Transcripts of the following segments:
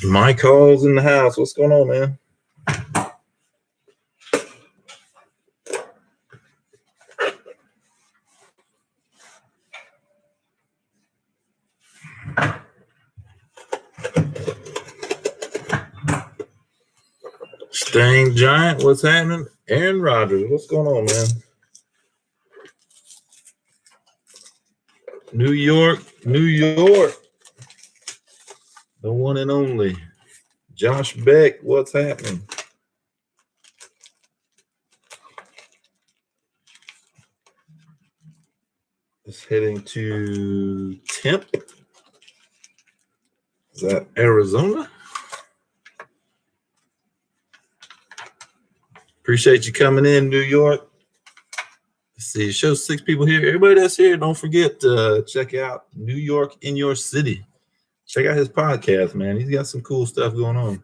Mike Hall's in the house. What's going on, man? Staying Giant, what's happening? Aaron Rodgers, what's going on, man? New York, the one and only. Josh Beck, what's happening? Just heading to Temp. Is that Arizona? Appreciate you coming in, New York. Let's see, show 6 people here. Everybody that's here, don't forget to check out New York in Your City. Check out his podcast, man. He's got some cool stuff going on.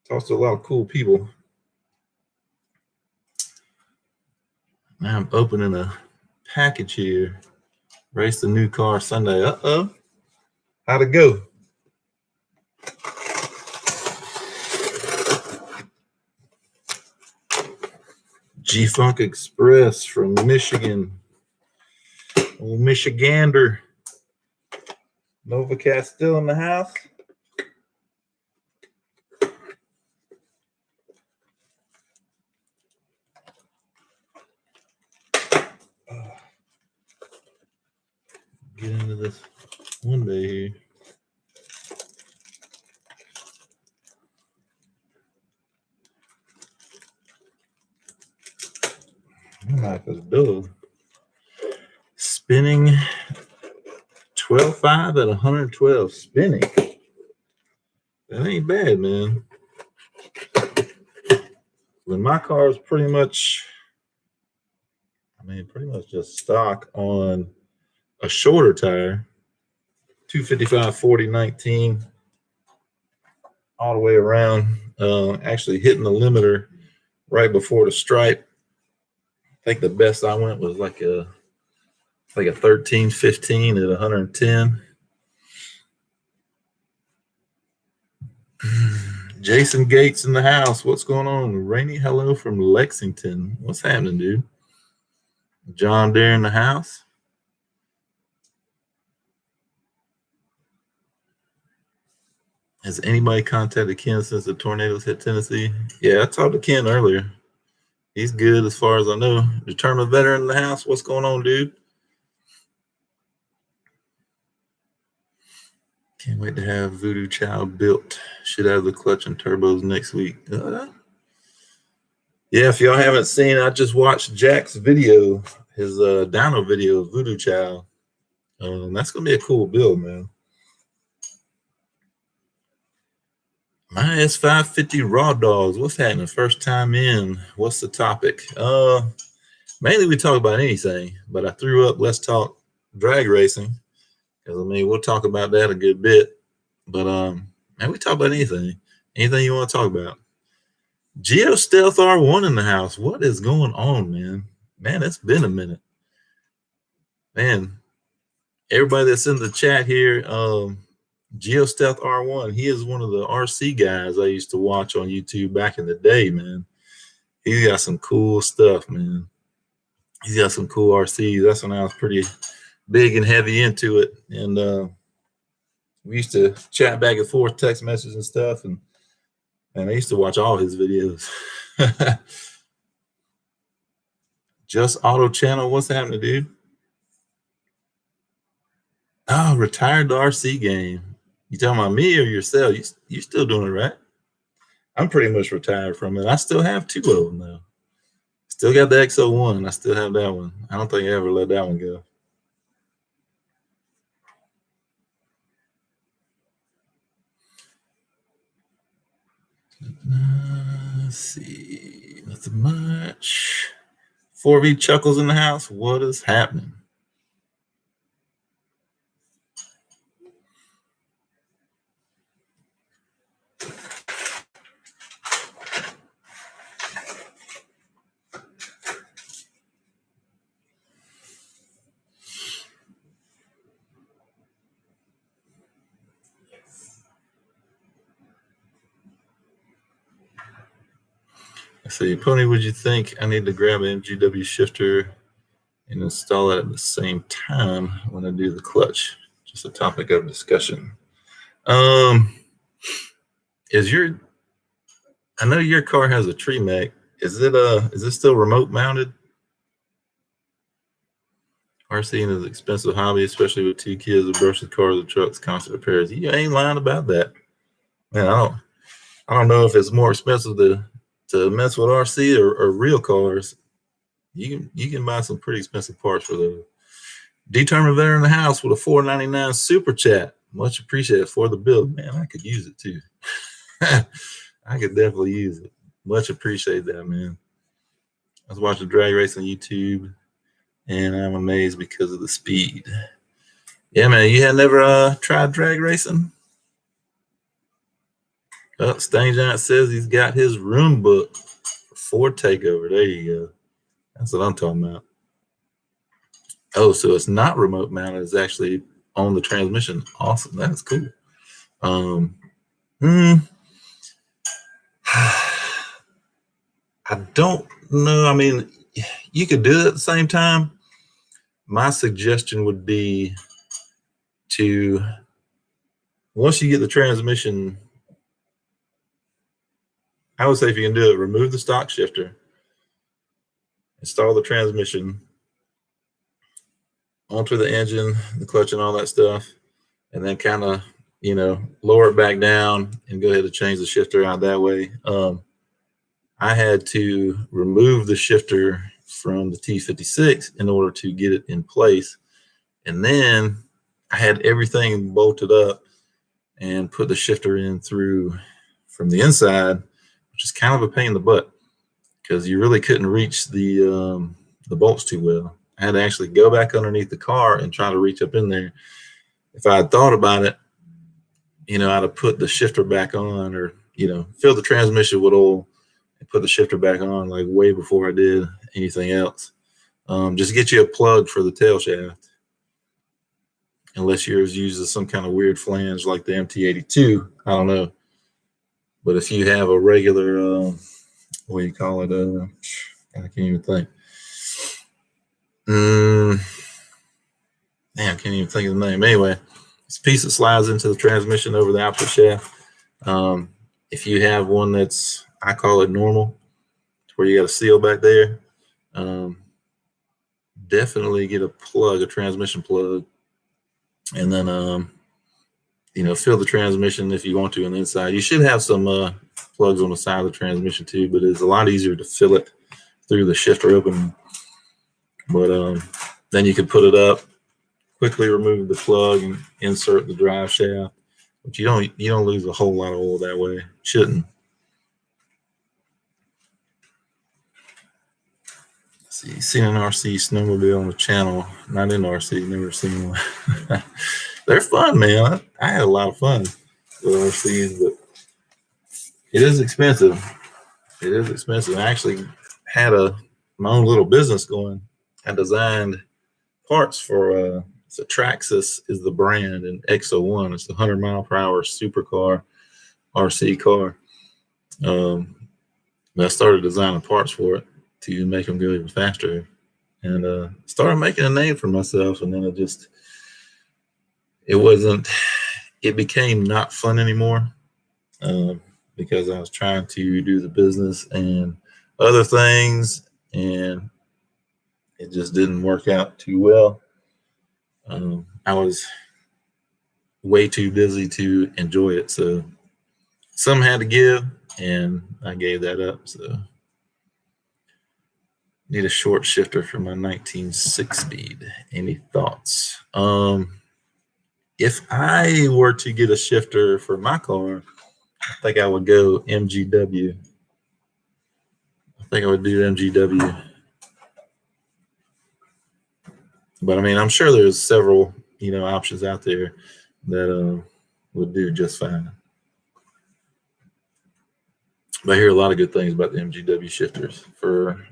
Talks to a lot of cool people. Now I'm opening a package here. Race the new car Sunday. Uh-oh. How'd it go? G-Funk Express from Michigan. Old Michigander. Novacast still in the house. Get into this one day here. My life is dull. Spinning 12.5 at 112. Spinning. That ain't bad, man. When my car is pretty much just stock on a shorter tire, 255 40 19, all the way around. Actually hitting the limiter right before the stripe. I think the best I went was like a 13-15 at 110. Jason Gates in the house. What's going on? Rainy hello from Lexington. What's happening, dude? John Deere in the house. Has anybody contacted Ken since the tornadoes hit Tennessee? Yeah, I talked to Ken earlier. He's good as far as I know. Determined veteran in the house. What's going on, dude? Can't wait to have Voodoo Child built. Should have the clutch and turbos next week. Yeah, if y'all haven't seen, I just watched Jack's video, his dyno video of Voodoo Child. That's going to be a cool build, man. My S550 Raw Dogs. What's happening? First time in. What's the topic? Mainly we talk about anything, but I threw up let's talk drag racing. Because, we'll talk about that a good bit. But, man, we talk about anything. Anything you want to talk about. Geo Stealth R1 in the house. What is going on, man? Man, it's been a minute. Man, everybody that's in the chat here, Geo Stealth R1, he is one of the RC guys I used to watch on YouTube back in the day, man. He's got some cool stuff, man. He's got some cool RCs. That's when I was pretty big and heavy into it. And we used to chat back and forth, text messages and stuff. And I used to watch all his videos. Just Auto Channel. What's happening, dude? Oh, retired the RC game. You talking about me or yourself? You still doing it, right? I'm pretty much retired from it. I still have 2 of them, though. Still got the XO1. I still have that one. I don't think I ever let that one go. Let's see. Nothing much. 4V Chuckles in the house. What is happening? Let's see, Pony, would you think I need to grab an MGW shifter and install it at the same time when I do the clutch? Just a topic of discussion. I know your car has a tree mech. Is it still remote mounted? RCing is an expensive hobby, especially with 2 kids, versus cars and trucks, constant repairs. You ain't lying about that. Man, I don't know if it's more expensive to mess with RC or real cars. You can buy some pretty expensive parts for those. Determined Veteran in the house with a $4.99 super chat. Much appreciated for the build. Man, I could use it too. I could definitely use it. Much appreciate that, man. I was watching drag race on YouTube, and I'm amazed because of the speed. Yeah, man, you had never tried drag racing? Stain Giant says he's got his room booked for Ford Takeover. There you go. That's what I'm talking about. Oh, so it's not remote mounted. It's actually on the transmission. Awesome. That's cool. I don't know. I mean, you could do it at the same time. My suggestion would be to, once you get the transmission, I would say if you can do it, remove the stock shifter, install the transmission onto the engine, the clutch and all that stuff, and then kind of, lower it back down and go ahead and change the shifter out that way. I had to remove the shifter from the T56 in order to get it in place. And then I had everything bolted up and put the shifter in through from the inside, which is kind of a pain in the butt because you really couldn't reach the bolts too well. I had to actually go back underneath the car and try to reach up in there. If I had thought about it, I'd have put the shifter back on or, fill the transmission with oil and put the shifter back on like way before I did anything else. Just get you a plug for the tail shaft. Unless yours uses some kind of weird flange like the MT82, I don't know. But if you have a regular, what do you call it? I can't even think. Man, I can't even think of the name. Anyway, it's a piece that slides into the transmission over the output shaft. If you have one that's, I call it normal, where you got a seal back there, definitely get a transmission plug, and then fill the transmission if you want to on the inside. You should have some plugs on the side of the transmission too, but it's a lot easier to fill it through the shifter opening. But then you can put it up, quickly remove the plug and insert the drive shaft. But you don't lose a whole lot of oil that way. Shouldn't. See, seen an RC snowmobile on the channel. Not in RC, never seen one. They're fun, man. I had a lot of fun with RCs, but it is expensive. It is expensive. I actually had my own little business going. I designed parts for so Traxxas is the brand, and X01. It's the 100-mile-per-hour supercar RC car. I started designing parts for it to make them go even faster, and started making a name for myself. And then it became not fun anymore because I was trying to do the business and other things, and it just didn't work out too well. I was way too busy to enjoy it, so some had to give, and I gave that up. So need a short shifter for my 19 6-speed. Any thoughts? If I were to get a shifter for my car, I think I would go MGW. I think I would do MGW. But I mean, I'm sure there's several, options out there that would do just fine. But I hear a lot of good things about the MGW shifters for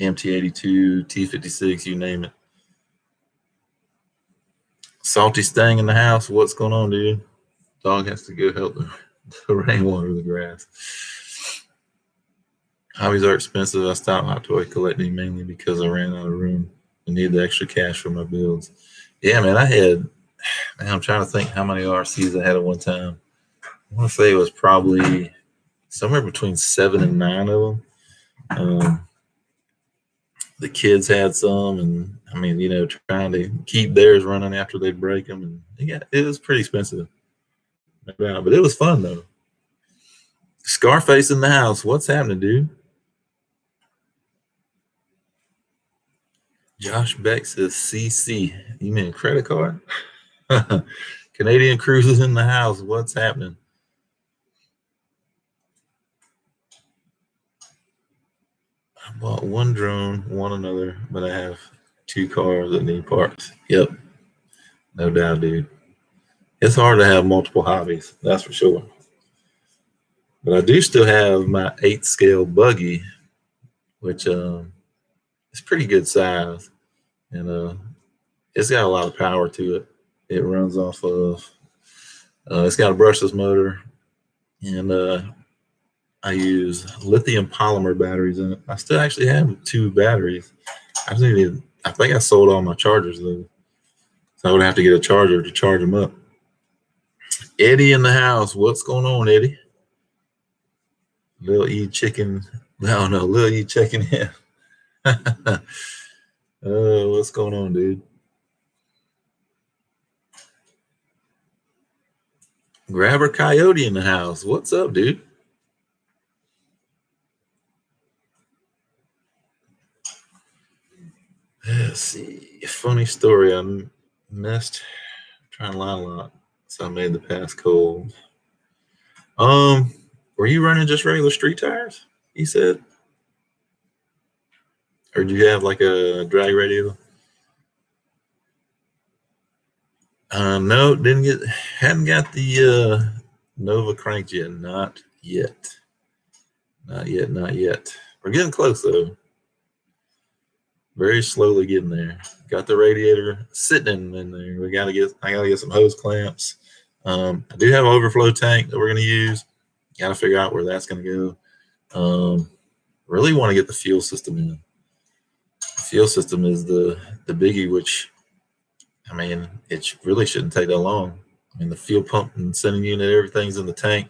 MT82, T56, you name it. Salty Stang in the house. What's going on, dude? Dog has to go help the rain water the grass. Hobbies are expensive. I stopped hot toy collecting mainly because I ran out of room and needed the extra cash for my builds. Yeah, man, I'm trying to think how many RCs I had at one time. I want to say it was probably somewhere between 7 and 9 of them. The kids had some, and I mean, trying to keep theirs running after they break them, and yeah, it was pretty expensive, no doubt, but it was fun though. Scarface in the house. What's happening, dude? Josh Beck says CC. You mean credit card? Canadian Cruises in the house. What's happening? I bought one drone, one another, but I have 2 cars that need parts. Yep, no doubt, dude. It's hard to have multiple hobbies, that's for sure. But I do still have my 8 scale buggy, which is pretty good size, and it's got a lot of power to it. It runs off of it's got a brushless motor, and I use lithium polymer batteries in it. I still actually have 2 batteries. I think I sold all my chargers though, so I would have to get a charger to charge them up. Eddie in the house. What's going on, Eddie? Lil E chicken. No, Lil E checking in. What's going on, dude? Grabber Coyote in the house. What's up, dude? Let's see. Funny story. I missed trying to line a lot, so I made the pass cold. Were you running just regular street tires? He said, or did you have like a drag radio? No, hadn't got the Nova cranked yet. Not yet. We're getting close though. Very slowly getting there. Got the radiator sitting in there. I gotta get some hose clamps. I do have an overflow tank that we're gonna use. Got to figure out where that's gonna go. Really want to get the fuel system in. The fuel system is the biggie, which I mean, it really shouldn't take that long. I mean, the fuel pump and sending unit, everything's in the tank.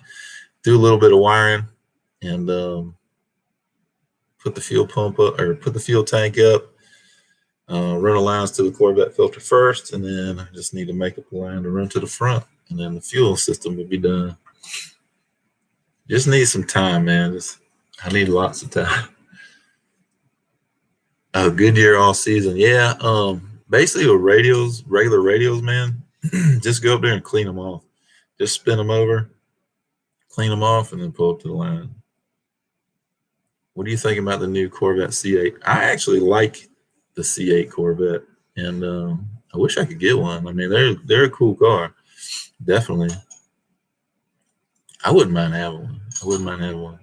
Do a little bit of wiring and put the fuel pump up or put the fuel tank up. Run the lines to the Corvette filter first, and then I just need to make up the line to run to the front, and then the fuel system will be done. Just need some time, man. I need lots of time. A good year all season. Yeah. Basically with regular radios, man, just go up there and clean them off. Just spin them over, clean them off, and then pull up to the line. What do you think about the new Corvette C8? I actually like the C8 Corvette, and I wish I could get one. I mean, they're a cool car, definitely. I wouldn't mind having one.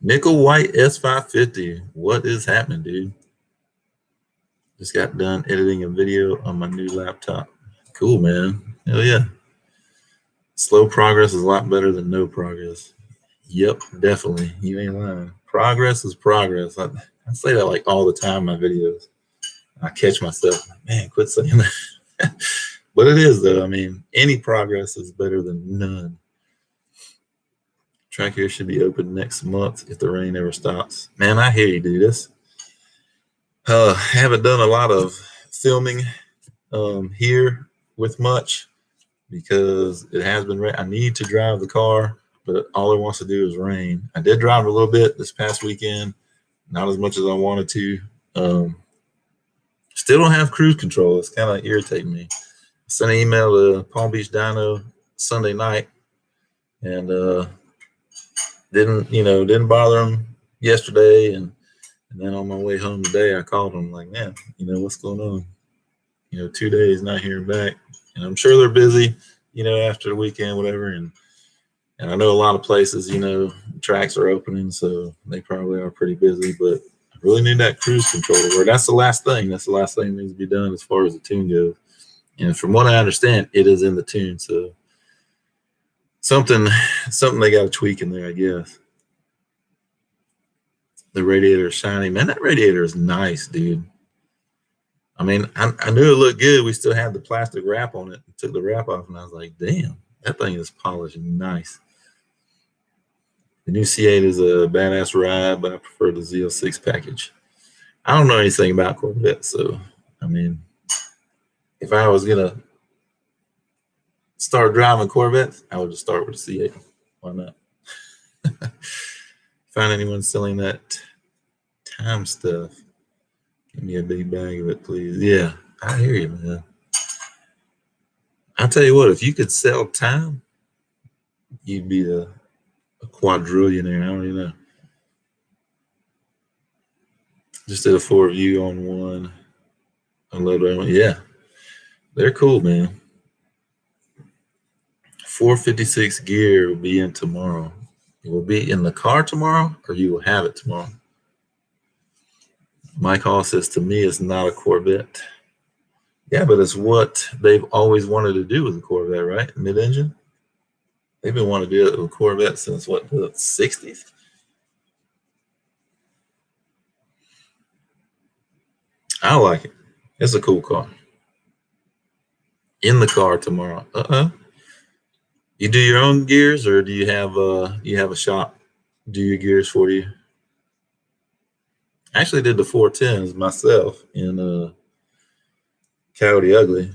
Nickel white S550. What is happening, dude? Just got done editing a video on my new laptop. Cool, man. Hell yeah. Slow progress is a lot better than no progress. Yep, definitely. You ain't lying. Progress is progress. I say that like all the time in my videos. I catch myself, man, quit saying that. But it is though. I mean, any progress is better than none. Track here should be open next month if the rain ever stops. Man, I hear you, dude. Haven't done a lot of filming here with much because it has been rain. I need to drive the car, but all it wants to do is rain. I did drive a little bit this past weekend, not as much as I wanted to. Still don't have cruise control. It's kind of irritating me. I sent an email to Palm Beach Dyno Sunday night, and didn't bother them yesterday, and then on my way home today, I called them like, man, what's going on? 2 days not hearing back, and I'm sure they're busy, after the weekend, whatever, and I know a lot of places, tracks are opening, so they probably are pretty busy, but I really need that cruise control to work. That's the last thing. That's the last thing that needs to be done as far as the tune goes. And from what I understand, it is in the tune, so something they got to tweak in there, I guess. The radiator is shiny. Man, that radiator is nice, dude. I mean, I knew it looked good. We still had the plastic wrap on it. Took the wrap off, and I was like, damn, that thing is polished and nice. The new C8 is a badass ride, but I prefer the Z06 package. I don't know anything about Corvette, so, I mean, if I was going to start driving Corvettes, I would just start with the C8. Why not? Find anyone selling that time stuff. Give me a big bag of it, please. Yeah, I hear you, man. I'll tell you what, if you could sell time, you'd be a quadrillionaire. I don't even know. Just did a 4 view on one. Unload one. Yeah, they're cool, man. 456 gear will be in tomorrow. It will be in the car tomorrow, or you will have it tomorrow. Mike Hall says, to me, it's not a Corvette. Yeah, but it's what they've always wanted to do with the Corvette, right? Mid-engine. They've been wanting to do it with Corvette since, what, the 60s? I like it. It's a cool car. In the car tomorrow. You do your own gears, or do you have a shop do your gears for you? I actually did the 410s myself in Coyote Ugly.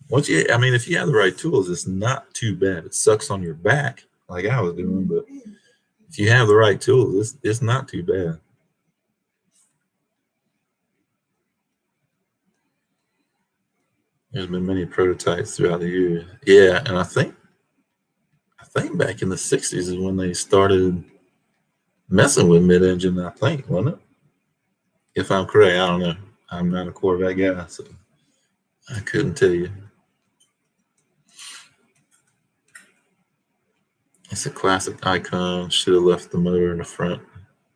If you have the right tools, it's not too bad. It sucks on your back like I was doing, but if you have the right tools, it's not too bad. There's been many prototypes throughout the years. Yeah, and I think back in the 60s is when they started messing with mid-engine, I think, wasn't it? If I'm correct, I don't know. I'm not a Corvette guy, so I couldn't tell you. It's a classic icon. Should have left the motor in the front.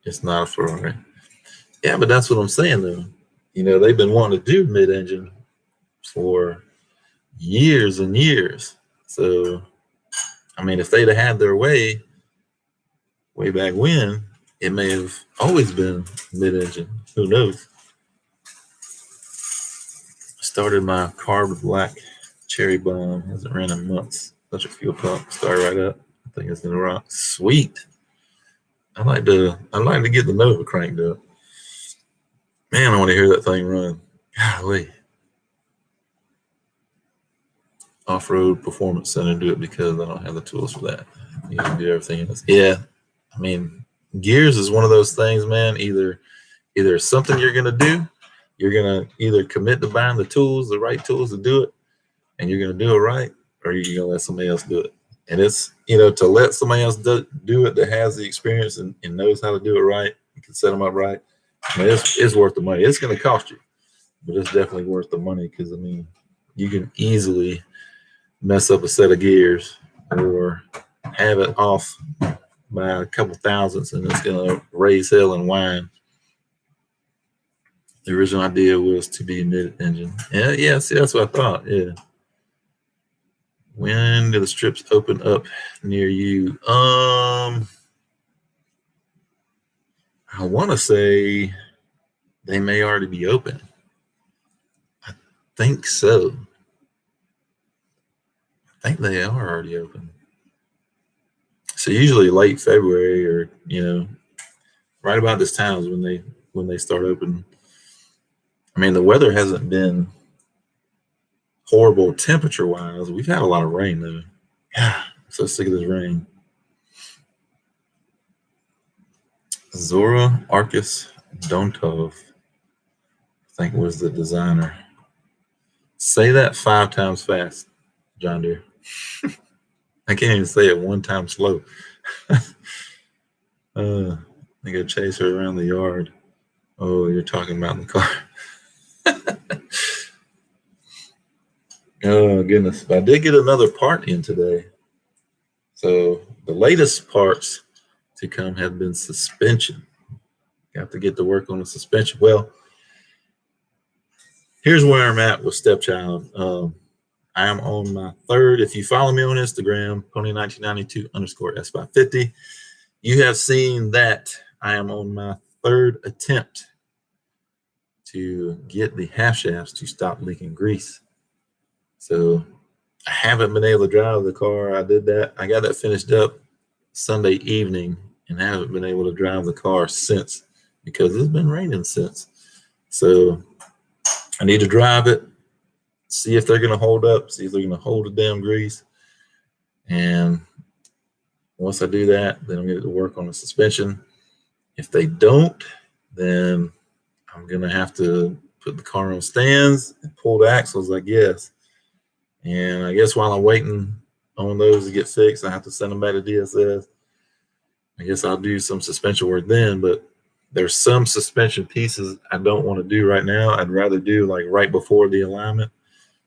It's not a Ferrari. Yeah, but that's what I'm saying, though. You know, they've been wanting to do mid-engine for years and years. So, I mean, if they'd have had their way back when, it may have always been mid-engine. Who knows? Started my carbon black cherry bomb. Hasn't ran in months. Electric fuel pump. Start right up. I think it's gonna rock. Sweet. I like to get the Nova cranked up. Man, I want to hear that thing run. Golly. Off-road performance center do it because I don't have the tools for that. You can do everything else. Yeah, I mean, gears is one of those things, man. Either something you're gonna do, you're gonna either commit to buying the right tools to do it, and you're gonna do it right, or you're gonna let somebody else do it. And it's, to let somebody else do it that has the experience and knows how to do it right, and can set them up right. I mean, it's worth the money. It's gonna cost you, but it's definitely worth the money because you can easily mess up a set of gears or have it off by a couple thousandths, and it's gonna raise hell and whine. The original idea was to be mid-engine. Yeah, see, that's what I thought. Yeah. When do the strips open up near you? I want to say they may already be open. I think so. I think they are already open. So usually late February or, right about this time is when they start open. I mean, the weather hasn't been horrible temperature-wise. We've had a lot of rain, though. Yeah, I'm so sick of this rain. Zora Arkus Dontov, I think, was the designer. Say that 5 times fast, John Deere. I can't even say it 1 time slow. I go chase her around the yard. Oh, you're talking about in the car. Oh, goodness. But I did get another part in today. So the latest parts to come have been suspension. Got to get to work on the suspension. Well, here's where I'm at with Stepchild. I am on my 3rd. If you follow me on Instagram, Pony1992_S550, you have seen that I am on my third attempt to get the half shafts to stop leaking grease. So I haven't been able to drive the car. I did that. I got that finished up Sunday evening and haven't been able to drive the car since because it's been raining since. So I need to drive it, see if they're going to hold up, see if they're going to hold the damn grease. And once I do that, then I'm going to work on the suspension. If they don't, then I'm going to have to put the car on stands and pull the axles, I guess. And I guess while I'm waiting on those to get fixed, I have to send them back to DSS. I guess I'll do some suspension work then, but there's some suspension pieces I don't want to do right now. I'd rather do like right before the alignment.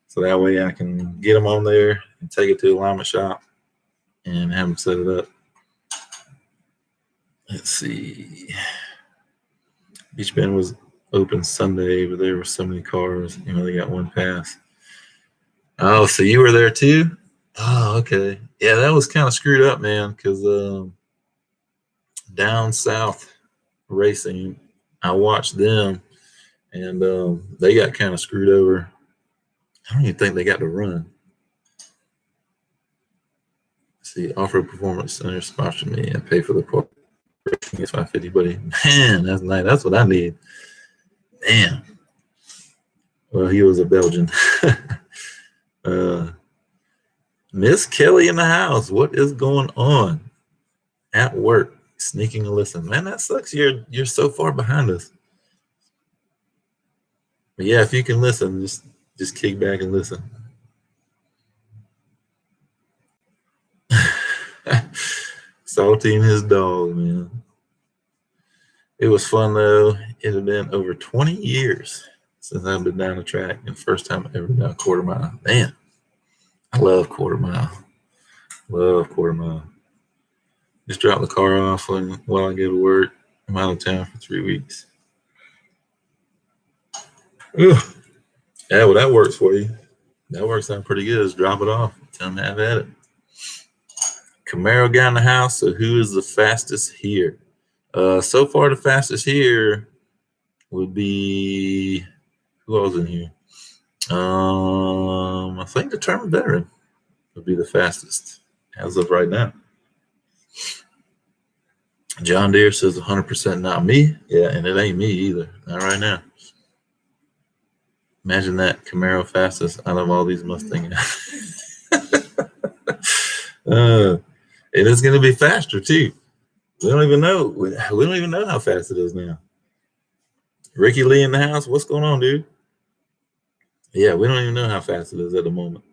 So that way I can get them on there and take it to the alignment shop and have them set it up. Let's see. Beach Bend was open Sunday, but there were so many cars. You know, they got one pass. Oh, so you were there too? Oh, okay. Yeah, that was kind of screwed up, man, because Down South Racing, I watched them, and they got kind of screwed over. I don't even think they got to run. Let's see, Off-Road Performance Center sponsored me and pay for the corporate. It's 550, buddy. Man, that's nice. That's what I need. Man. Well, he was a Belgian. Miss Kelly in the house. What is going on? At work, sneaking a listen. Man, that sucks. You're so far behind us. But yeah, if you can listen, just kick back and listen. Salty and his dog, man. It was fun though. It had been over 20 years since I've been down the track, and first time I ever done a quarter mile. Man, I love quarter mile. Love quarter mile. Just drop the car off while I go to work. I'm out of town for 3 weeks. Ugh. Yeah, well, that works for you. That works out pretty good. Just drop it off. Tell them to have at it. Camaro guy in the house. So who is the fastest here? So far, the fastest here would be who else in here? I think Determined Veteran would be the fastest as of right now. John Deere says 100% not me. Yeah, and it ain't me either. Not right now. Imagine that Camaro fastest out of all these Mustangs. And it's going to be faster too. We don't even know. We don't even know how fast it is now. Ricky Lee in the house. What's going on, dude? Yeah, we don't even know how fast it is at the moment.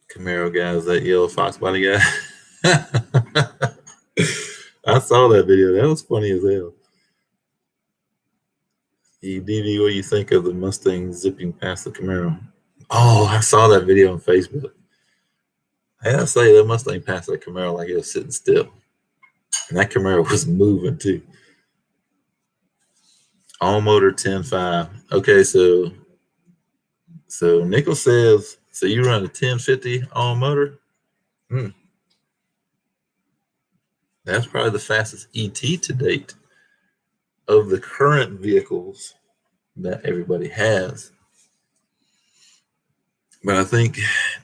Camaro guy is that yellow fox body guy. I saw that video. That was funny as hell. DV, what do you think of the Mustang zipping past the Camaro? Oh, I saw that video on Facebook. I gotta say, that Mustang passed that Camaro like it was sitting still. And that Camaro was moving too. All motor 10.5. Okay, so Nickel says, so you run a 1050 all motor? That's probably the fastest ET to date of the current vehicles that everybody has. But I think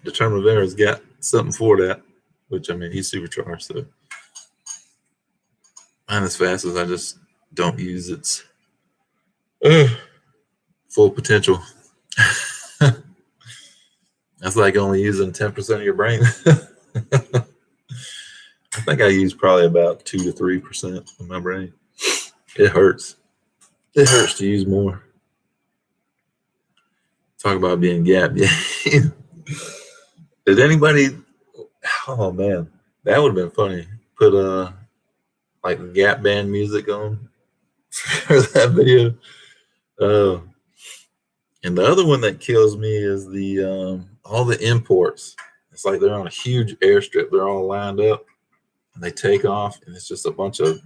Determined Veteran's got something for that, which, I mean, he's supercharged, so mine as fast as I just don't use its full potential. That's like only using 10% of your brain. I think I use probably about 2 to 3% of my brain. It hurts. It hurts to use more. Talk about being gapped. Yeah. Did anybody? Oh man, that would have been funny. Put like Gap band music on for that video. And the other one that kills me is the all the imports. It's like they're on a huge airstrip. They're all lined up, and they take off, and it's just a bunch of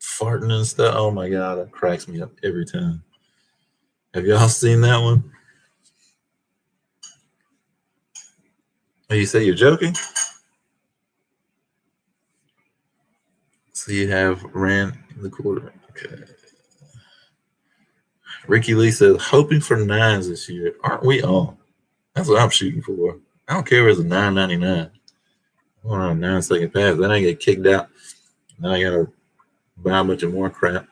farting and stuff. Oh my god, that cracks me up every time. Have y'all seen that one? Oh, you say you're joking? So you have ran in the quarter. Okay. Ricky Lee says, hoping for nines this year. Aren't we all? That's what I'm shooting for. I don't care if it's a 9.99. I want a 9-second pass. Then I get kicked out. Then I gotta buy a bunch of more crap.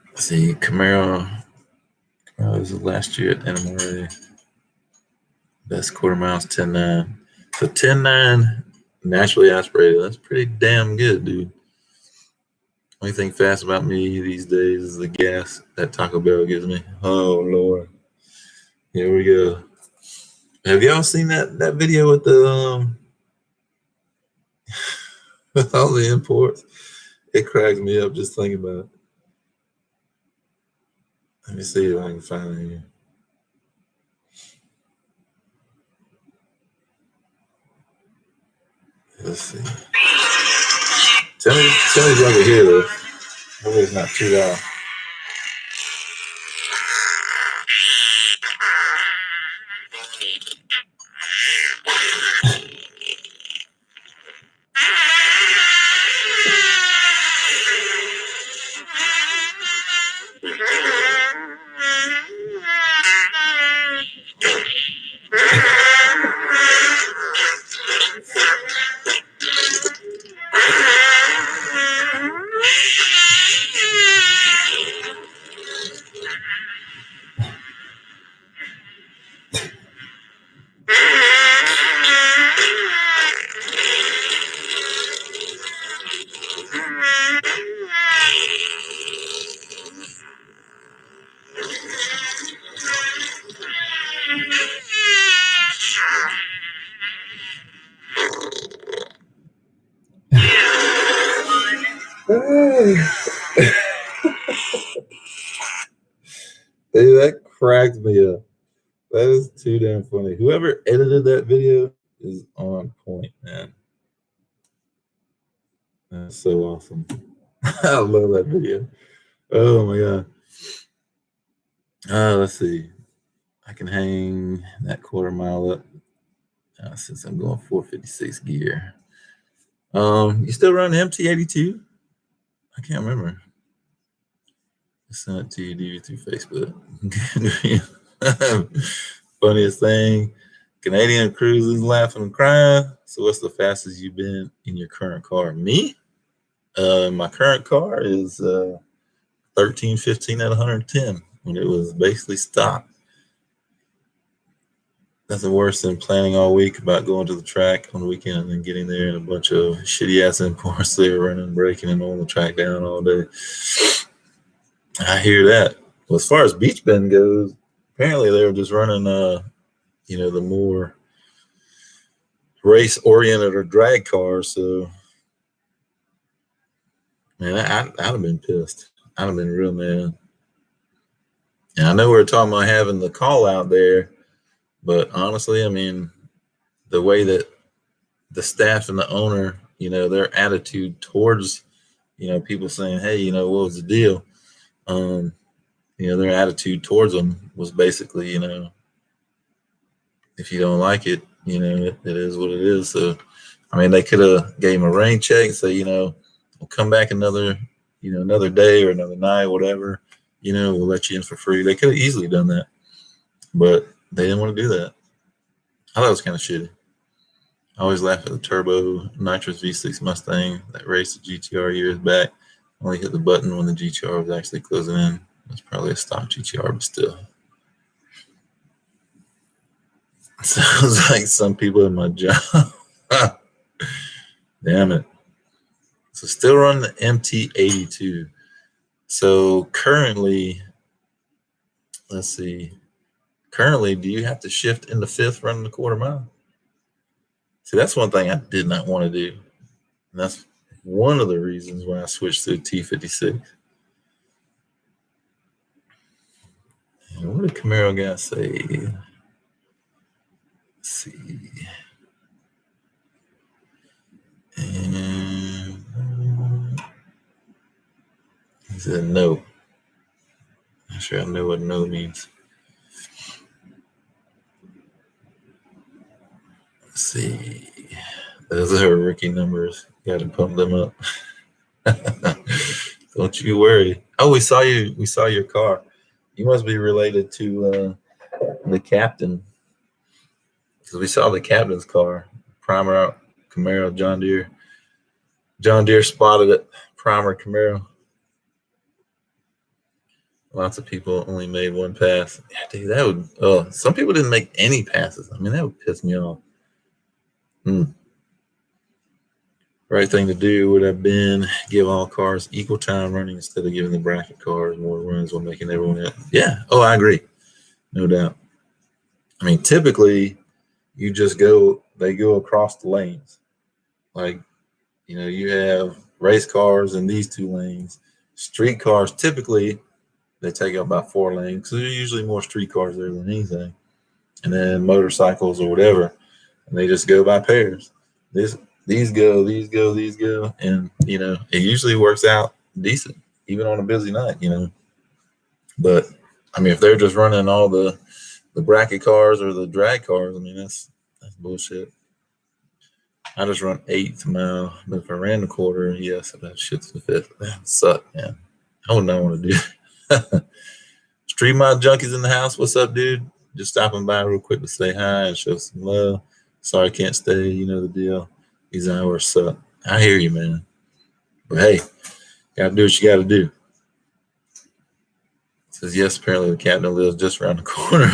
Let's see, Camaro was last year at NMRA. Best quarter miles 10.9. So 10.9 naturally aspirated. That's pretty damn good, dude. Only thing fast about me these days is the gas that Taco Bell gives me. Oh Lord. Here we go. Have y'all seen that video with the with all the imports? It cracks me up just thinking about it. Let me see if I can find it here. Let's see. Tell me if y'all can hear this. Hopefully it's not too loud. Hey, that cracked me up. That is too damn funny. Whoever edited that video is on point, man. That's so awesome. I love that video. Oh my god. Let's see. I can hang that quarter mile up since I'm going 456 gear. You still run MT82? I can't remember. I sent it to you through Facebook. Funniest thing, Canadian cruises laughing and crying. So what's the fastest you've been in your current car? Me? My current car is 1315 at 110 when it was basically stock. Nothing worse than planning all week about going to the track on the weekend and then getting there and a bunch of shitty ass imports there running, braking, and on the track down all day. I hear that. Well, as far as Beach Bend goes, apparently they were just running, the more race-oriented or drag cars. So, man, I'd have been pissed. I'd have been real mad. And I know we were talking about having the call out there, but honestly, I mean, the way that the staff and the owner, their attitude towards, people saying, hey, what was the deal? Their attitude towards them was basically, if you don't like it, it is what it is. So, I mean, they could have gave him a rain check, say, we'll come back another day or another night, whatever, we'll let you in for free. They could have easily done that, but they didn't want to do that. I thought it was kind of shitty. I always laugh at the turbo nitrous V6 Mustang that raced the GTR years back. Only hit the button when the GTR was actually closing in. It's probably a stock GTR, but still. Sounds like some people in my job. Damn it. So still run the MT82. So currently, let's see. Currently, do you have to shift into fifth running the quarter mile? See, that's one thing I did not want to do. And that's one of the reasons why I switched to T56. And what did Camaro guy say? Let's see. And he said no. I'm sure I know what no means. Let's see. Those are rookie numbers. Got to pump them up. Don't you worry. Oh, we saw you. We saw your car. You must be related to the captain, because we saw the captain's car, primer out Camaro, John Deere. John Deere spotted it. Primer Camaro. Lots of people only made one pass. Yeah, dude, that would. Oh, some people didn't make any passes. I mean, that would piss me off. Right thing to do would have been give all cars equal time running instead of giving the bracket cars more runs while making everyone else. Yeah. Oh, I agree. No doubt. I mean, typically you just they go across the lanes. Like, you have race cars in these two lanes. Street cars, typically, they take up about 4 lanes because there's usually more street cars there than anything. And then motorcycles or whatever, and they just go by pairs. These go, and it usually works out decent, even on a busy night. But I mean, if they're just running all the bracket cars or the drag cars, I mean that's bullshit. I just run 8th mile, but if I ran the quarter, yes, that shit's the 5th. That would suck, man. I would not want to do. Street Mod Junkies in the house. What's up, dude? Just stopping by real quick to say hi and show some love. Sorry, can't stay. You know the deal. These hours suck. I hear you, man. But hey, gotta do what you gotta do. Says yes, apparently the captain lives just around the corner.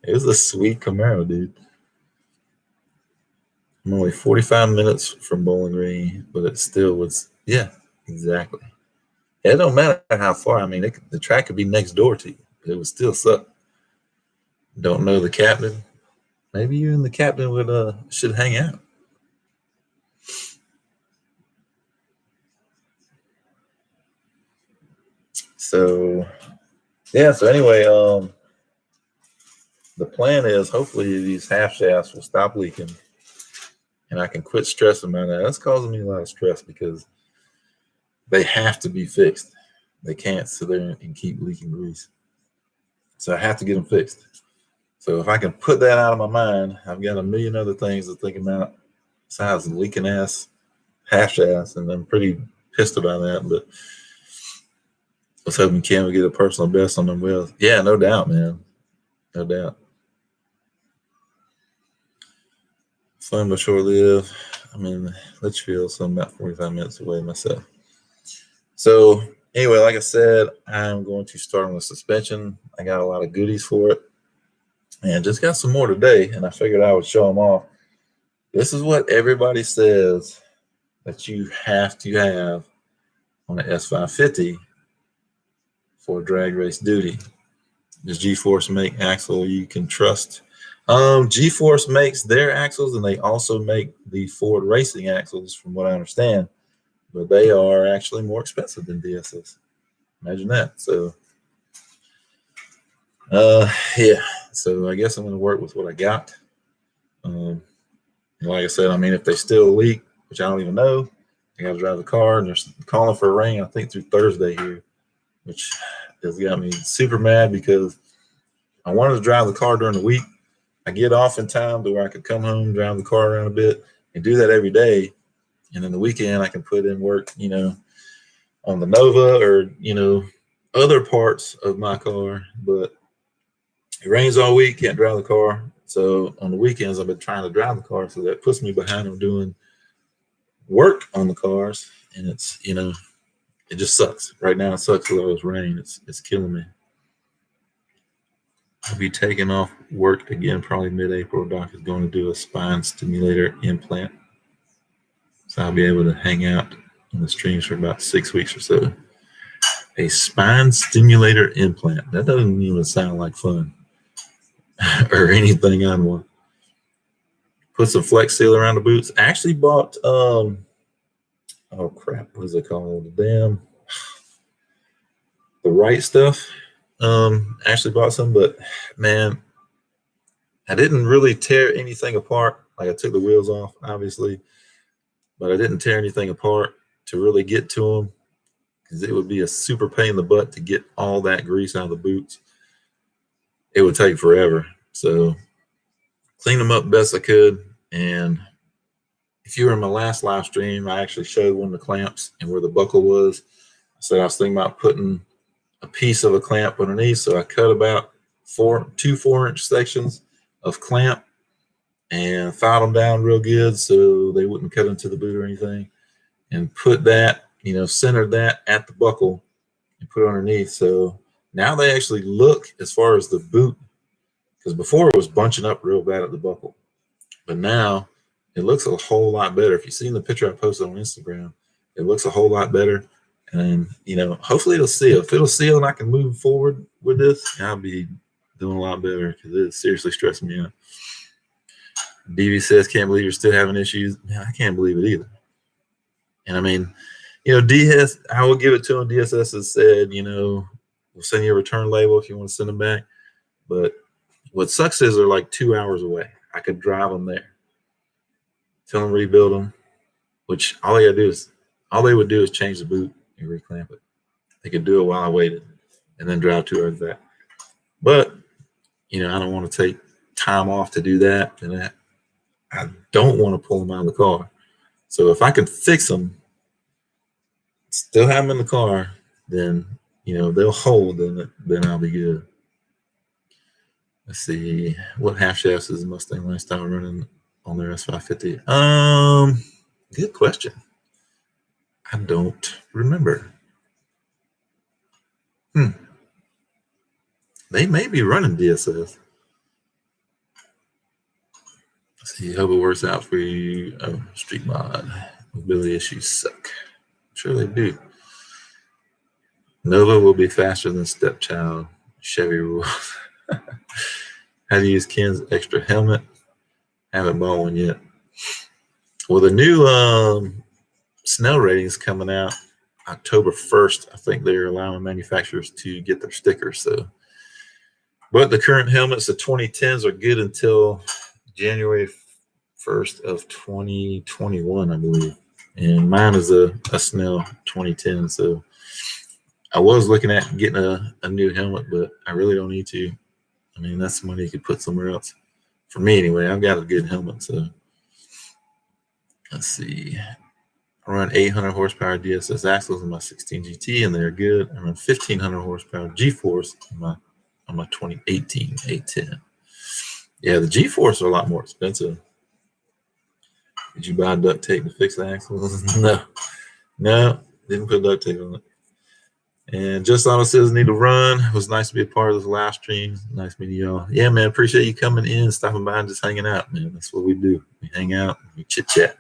It was a sweet Camaro, dude. I'm only 45 minutes from Bowling Green, but it still was. Yeah, exactly. It don't matter how far. I mean, the track could be next door to you, but it would still suck. Don't know the captain. Maybe you and the captain should hang out. So, yeah. So anyway, the plan is hopefully these half shafts will stop leaking, and I can quit stressing about that. That's causing me a lot of stress because they have to be fixed. They can't sit there and keep leaking grease. So I have to get them fixed. So if I can put that out of my mind, I've got a million other things to think about besides leaking ass half shafts, and I'm pretty pissed about that. But let's hope Ken will get a personal best on them wheels. Yeah, no doubt, man. No doubt. Fun but short-lived. I mean, Litchfield, so I'm about 45 minutes away myself. So anyway, like I said, I'm going to start on the suspension. I got a lot of goodies for it. And just got some more today, and I figured I would show them off. This is what everybody says that you have to have on the S550 for drag race duty. Does G-Force make axle you can trust? G-Force makes their axles, and they also make the Ford racing axles, from what I understand. But they are actually more expensive than DSS. Imagine that. So, yeah. So I guess I'm going to work with what I got. Like I said, I mean, if they still leak, which I don't even know, I got to drive the car, and they're calling for rain, I think, through Thursday here, which has got me super mad because I wanted to drive the car during the week. I get off in time to where I could come home, drive the car around a bit, and do that every day. And then the weekend, I can put in work, on the Nova or, other parts of my car. But it rains all week, can't drive the car. So on the weekends, I've been trying to drive the car. So that puts me behind on doing work on the cars. And it's, it just sucks. Right now, it sucks with all this rain. It's killing me. I'll be taking off work again probably mid-April. Doc is going to do a spine stimulator implant. So I'll be able to hang out in the streams for about 6 weeks or so. A spine stimulator implant. That doesn't even sound like fun or anything I'd want. Put some Flex Seal around the boots. I actually bought, oh crap, what is it called? The right stuff. Actually bought some, but man, I didn't really tear anything apart. Like I took the wheels off, obviously, but I didn't tear anything apart to really get to them because it would be a super pain in the butt to get all that grease out of the boots. It would take forever. So cleaned them up best I could, And if you were in my last live stream, I actually showed one of the clamps and where the buckle was. I said I was thinking about putting a piece of a clamp underneath. So I cut about two 4-inch sections of clamp and filed them down real good so they wouldn't cut into the boot or anything, and put that, centered that at the buckle and put it underneath. So now they actually look, as far as the boot, because before it was bunching up real bad at the buckle, but now it looks a whole lot better. If you've seen the picture I posted on Instagram, it looks a whole lot better. And, hopefully it'll seal. If it'll seal and I can move forward with this, I'll be doing a lot better, because it's seriously stressing me out. DV says, can't believe you're still having issues. Man, I can't believe it either. And I mean, DS, I will give it to him. DSS has said, we'll send you a return label if you want to send them back. But what sucks is they're like 2 hours away. I could drive them there, tell them rebuild them, which all they would do is change the boot and reclamp it. They could do it while I waited and then drive 2 hours back. But, I don't want to take time off to do that. And I don't want to pull them out of the car. So if I can fix them, still have them in the car, then, they'll hold, then I'll be good. Let's see. What half shafts is Mustang Lifestyle running on their S550? Good question. I don't remember. They may be running DSS. Let's see. Hope it works out for you. Oh, Street Mod. Mobility issues suck. I'm sure they do. Nova will be faster than Stepchild. Chevy rules. How to use Ken's extra helmet? Haven't bought one yet. Well, the new Snell ratings coming out October 1st. I think they're allowing manufacturers to get their stickers. So, but the current helmets, the 2010s, are good until January 1st of 2021, I believe. And mine is a Snell 2010. So I was looking at getting a new helmet, but I really don't need to. I mean, that's money you could put somewhere else. For me, anyway, I've got a good helmet. So let's see. I run 800 horsepower DSS axles in my 16 GT, and they're good. I run 1500 horsepower G-Force on my 2018 A10. Yeah, the G-Force are a lot more expensive. Did you buy duct tape to fix the axles? No, didn't put duct tape on it. And Just Auto says need to run. It was nice to be a part of this live stream. Nice meeting y'all. Yeah, man, appreciate you coming in, stopping by, and just hanging out, man. That's what we do. We hang out, we chit chat.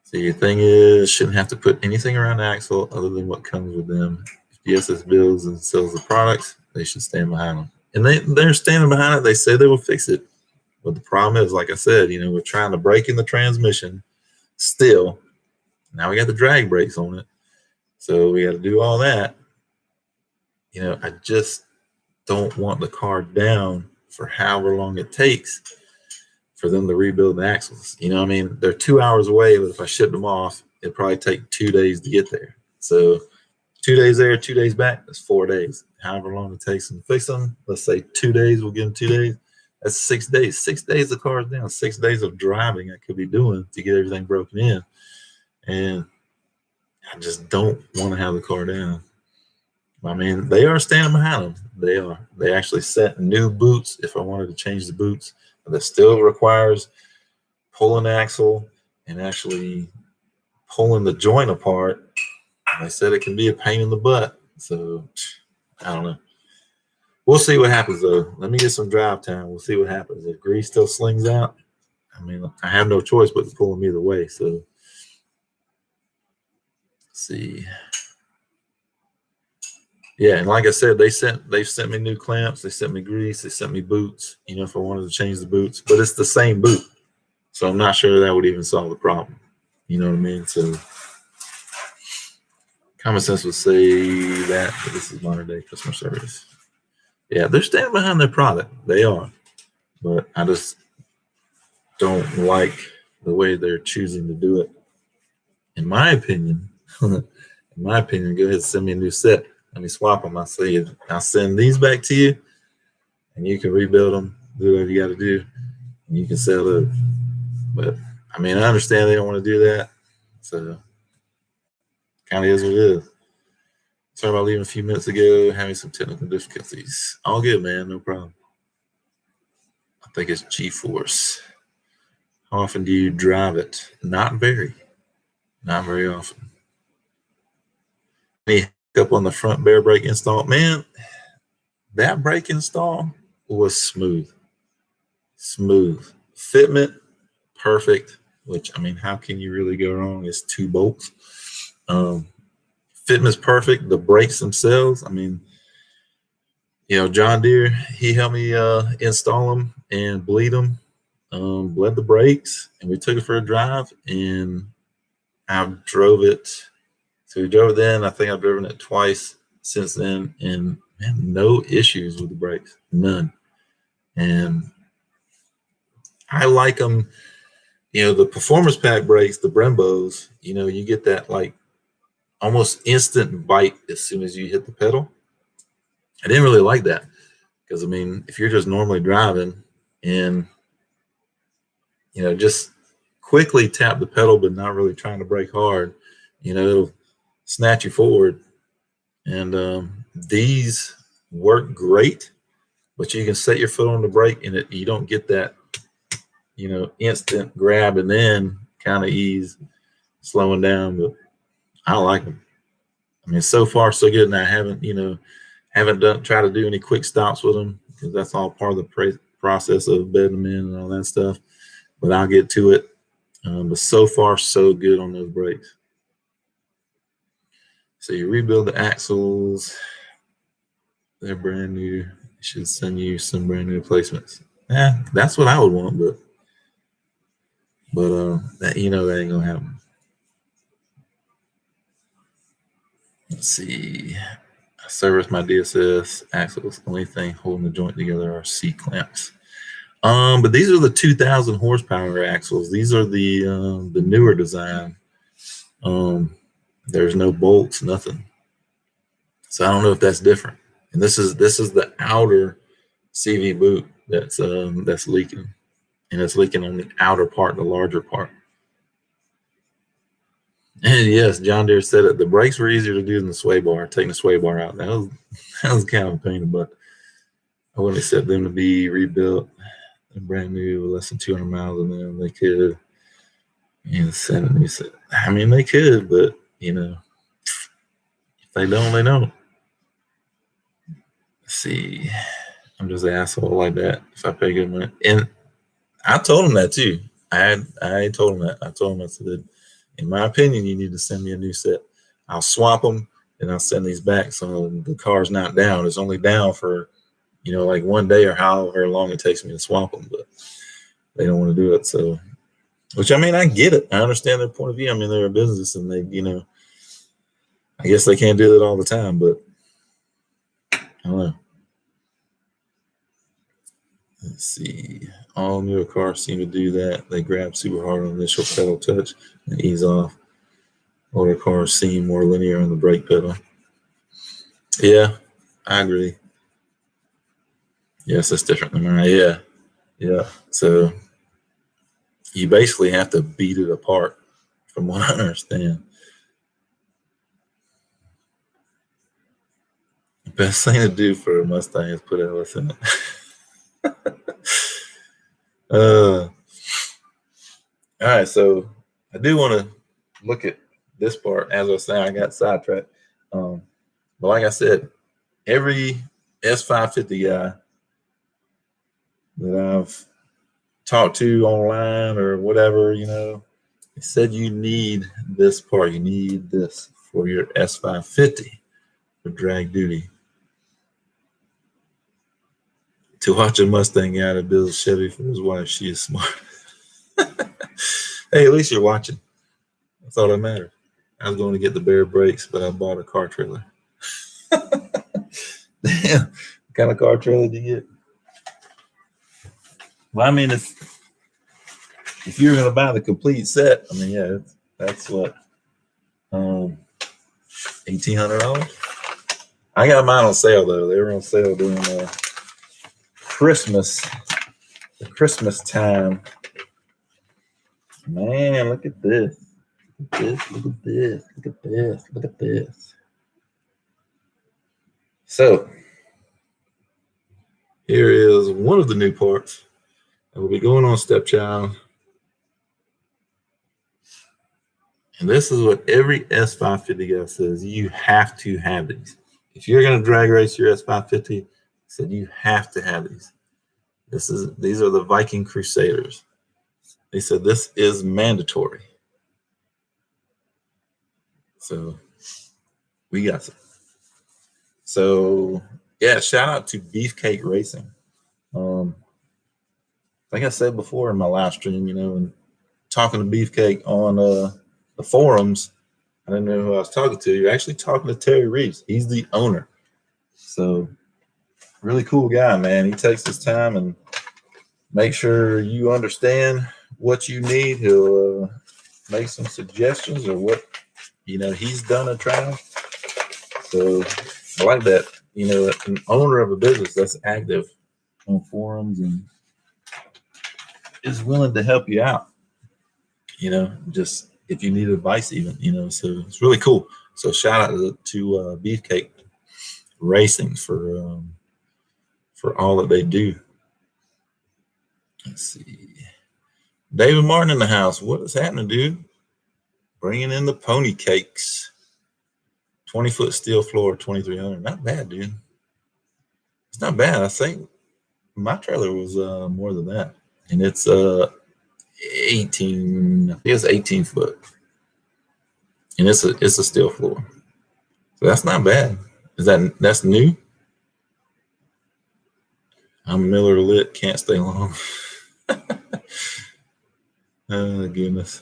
So your thing is, shouldn't have to put anything around the axle other than what comes with them. If DSS builds and sells the products, they should stand behind them. And they're standing behind it. They say they will fix it. But the problem is, like I said, we're trying to break in the transmission still. Now we got the drag brakes on it. So we got to do all that. I just don't want the car down for however long it takes for them to rebuild the axles. I mean, they're 2 hours away, but if I ship them off, it'd probably take 2 days to get there. So 2 days there, 2 days back, that's 4 days. However long it takes them to fix them, let's say 2 days, we'll give them 2 days. That's 6 days. 6 days the car's down. 6 days of driving I could be doing to get everything broken in. And I just don't want to have the car down. I mean, they are standing behind them. They are. They actually sent new boots if I wanted to change the boots. But that still requires pulling the axle and actually pulling the joint apart. And they said it can be a pain in the butt. So, I don't know. We'll see what happens, though. Let me get some drive time. We'll see what happens. If grease still slings out, I mean, I have no choice but to pull them either way. So, let's see. Yeah, and like I said, they've sent me new clamps, they sent me grease, they sent me boots, if I wanted to change the boots, but it's the same boot. So I'm not sure that would even solve the problem. You know what I mean? So common sense would say that, but this is modern day customer service. Yeah, they're standing behind their product. They are. But I just don't like the way they're choosing to do it. In my opinion, go ahead and send me a new set. Let me swap them. I'll send these back to you, and you can rebuild them, do whatever you got to do. You can sell it. But I mean, I understand they don't want to do that. So kind of is what it is. Sorry about leaving a few minutes ago, having some technical difficulties. All good, man. No problem. I think it's G-Force. How often do you drive it? Not very. Not very often. Any hiccup on the front bare brake install? Man, that brake install was smooth. Smooth. Fitment, perfect. Which, I mean, how can you really go wrong? It's 2 bolts. Fitment's perfect. The brakes themselves, I mean, you know, John Deere, he helped me install them and bleed them, bled the brakes, and we took it for a drive, and I drove it. So we drove it then. I think I've driven it twice since then, and man, no issues with the brakes, none. And I like them. You know, the performance pack brakes, the Brembos, you know, you get that like almost instant bite as soon as you hit the pedal. I didn't really like that because, I mean, if you're just normally driving and, you know, just quickly tap the pedal but not really trying to brake hard, you know, it'll snatch you forward. And these work great, but you can set your foot on the brake and you don't get that, you know, instant grab and then kind of ease, slowing down. But I like them. I mean, so far so good, and I haven't, you know, tried to do any quick stops with them because that's all part of the process of bedding them in and all that stuff. But I'll get to it. But so far so good on those brakes. So you rebuild the axles. They're brand new. They should send you some brand new replacements. Yeah, that's what I would want, but that, you know, that ain't gonna happen. Let's see. I service my DSS axles. The only thing holding the joint together are C clamps. But these are the 2,000 horsepower axles. These are the newer design. There's no bolts, nothing. So I don't know if that's different. And this is the outer CV boot that's leaking, and it's leaking on the outer part, the larger part. And yes, John Deere said it. The brakes were easier to do than the sway bar. Taking the sway bar out, that was kind of a pain in the butt. I wouldn't accept them to be rebuilt, brand new, less than 200 miles, and then they could. And send me said, I mean, they could, but you know, if they don't, they don't. Let's see, I'm just an asshole like that if I pay good money. And I told him that too. I told him that. I told him, I said, in my opinion, you need to send me a new set. I'll swap them and I'll send these back so the car's not down. It's only down for, you know, like 1 day or however long it takes me to swap them, but they don't want to do it. So, which, I mean, I get it. I understand their point of view. I mean, they're a business and they, you know, I guess they can't do that all the time, but I don't know. Let's see. All newer cars seem to do that. They grab super hard on the initial pedal touch and ease off. Older cars seem more linear on the brake pedal. Yeah, I agree. Yes, that's different than mine. Yeah, yeah. So you basically have to beat it apart, from what I understand. The best thing to do for a Mustang is put LS in it. All right, so I do want to look at this part. As I was saying, I got sidetracked. But like I said, every S550 guy that I've talked to online or whatever, you know, they said you need this part. You need this for your S550 for drag duty. To watch a Mustang guy that builds Chevy for his wife, she is smart. Hey, at least you're watching. That's all that matters. I was going to get the bare brakes, but I bought a car trailer. Damn, what kind of car trailer did you get? Well, I mean, if you're going to buy the complete set, I mean, yeah, that's what, $1,800. I got mine on sale though. They were on sale during Christmas. Christmas time. Man, look at this. Look at this. Look at this. Look at this. Look at this. So here is one of the new parts. And we'll be going on Stepchild. And this is what every S550 guy says. You have to have these. If you're going to drag race your S550, said you have to have these. These are the Viking Crusaders. They said this is mandatory. So we got some. So yeah, shout out to Beefcake Racing. Like I said before in my live stream, and talking to Beefcake on the forums, I didn't know who I was talking to. You're actually talking to Terry Reeves. He's the owner. So really cool guy, man. He takes his time and make sure you understand what you need. He'll make some suggestions or what he's done a trial. So I like that. An owner of a business that's active on forums and is willing to help you out. Just if you need advice, even. So it's really cool. So shout out to Beefcake Racing for all that they do. Let's see. David Martin in the house. What is happening, dude? Bringing in the pony cakes. 20-foot steel floor, 2,300. Not bad, dude. It's not bad. I think my trailer was more than that. And it's 18. I think it's 18 foot. And it's a steel floor. So that's not bad. That's new? I'm Miller Lit, can't stay long. Oh goodness.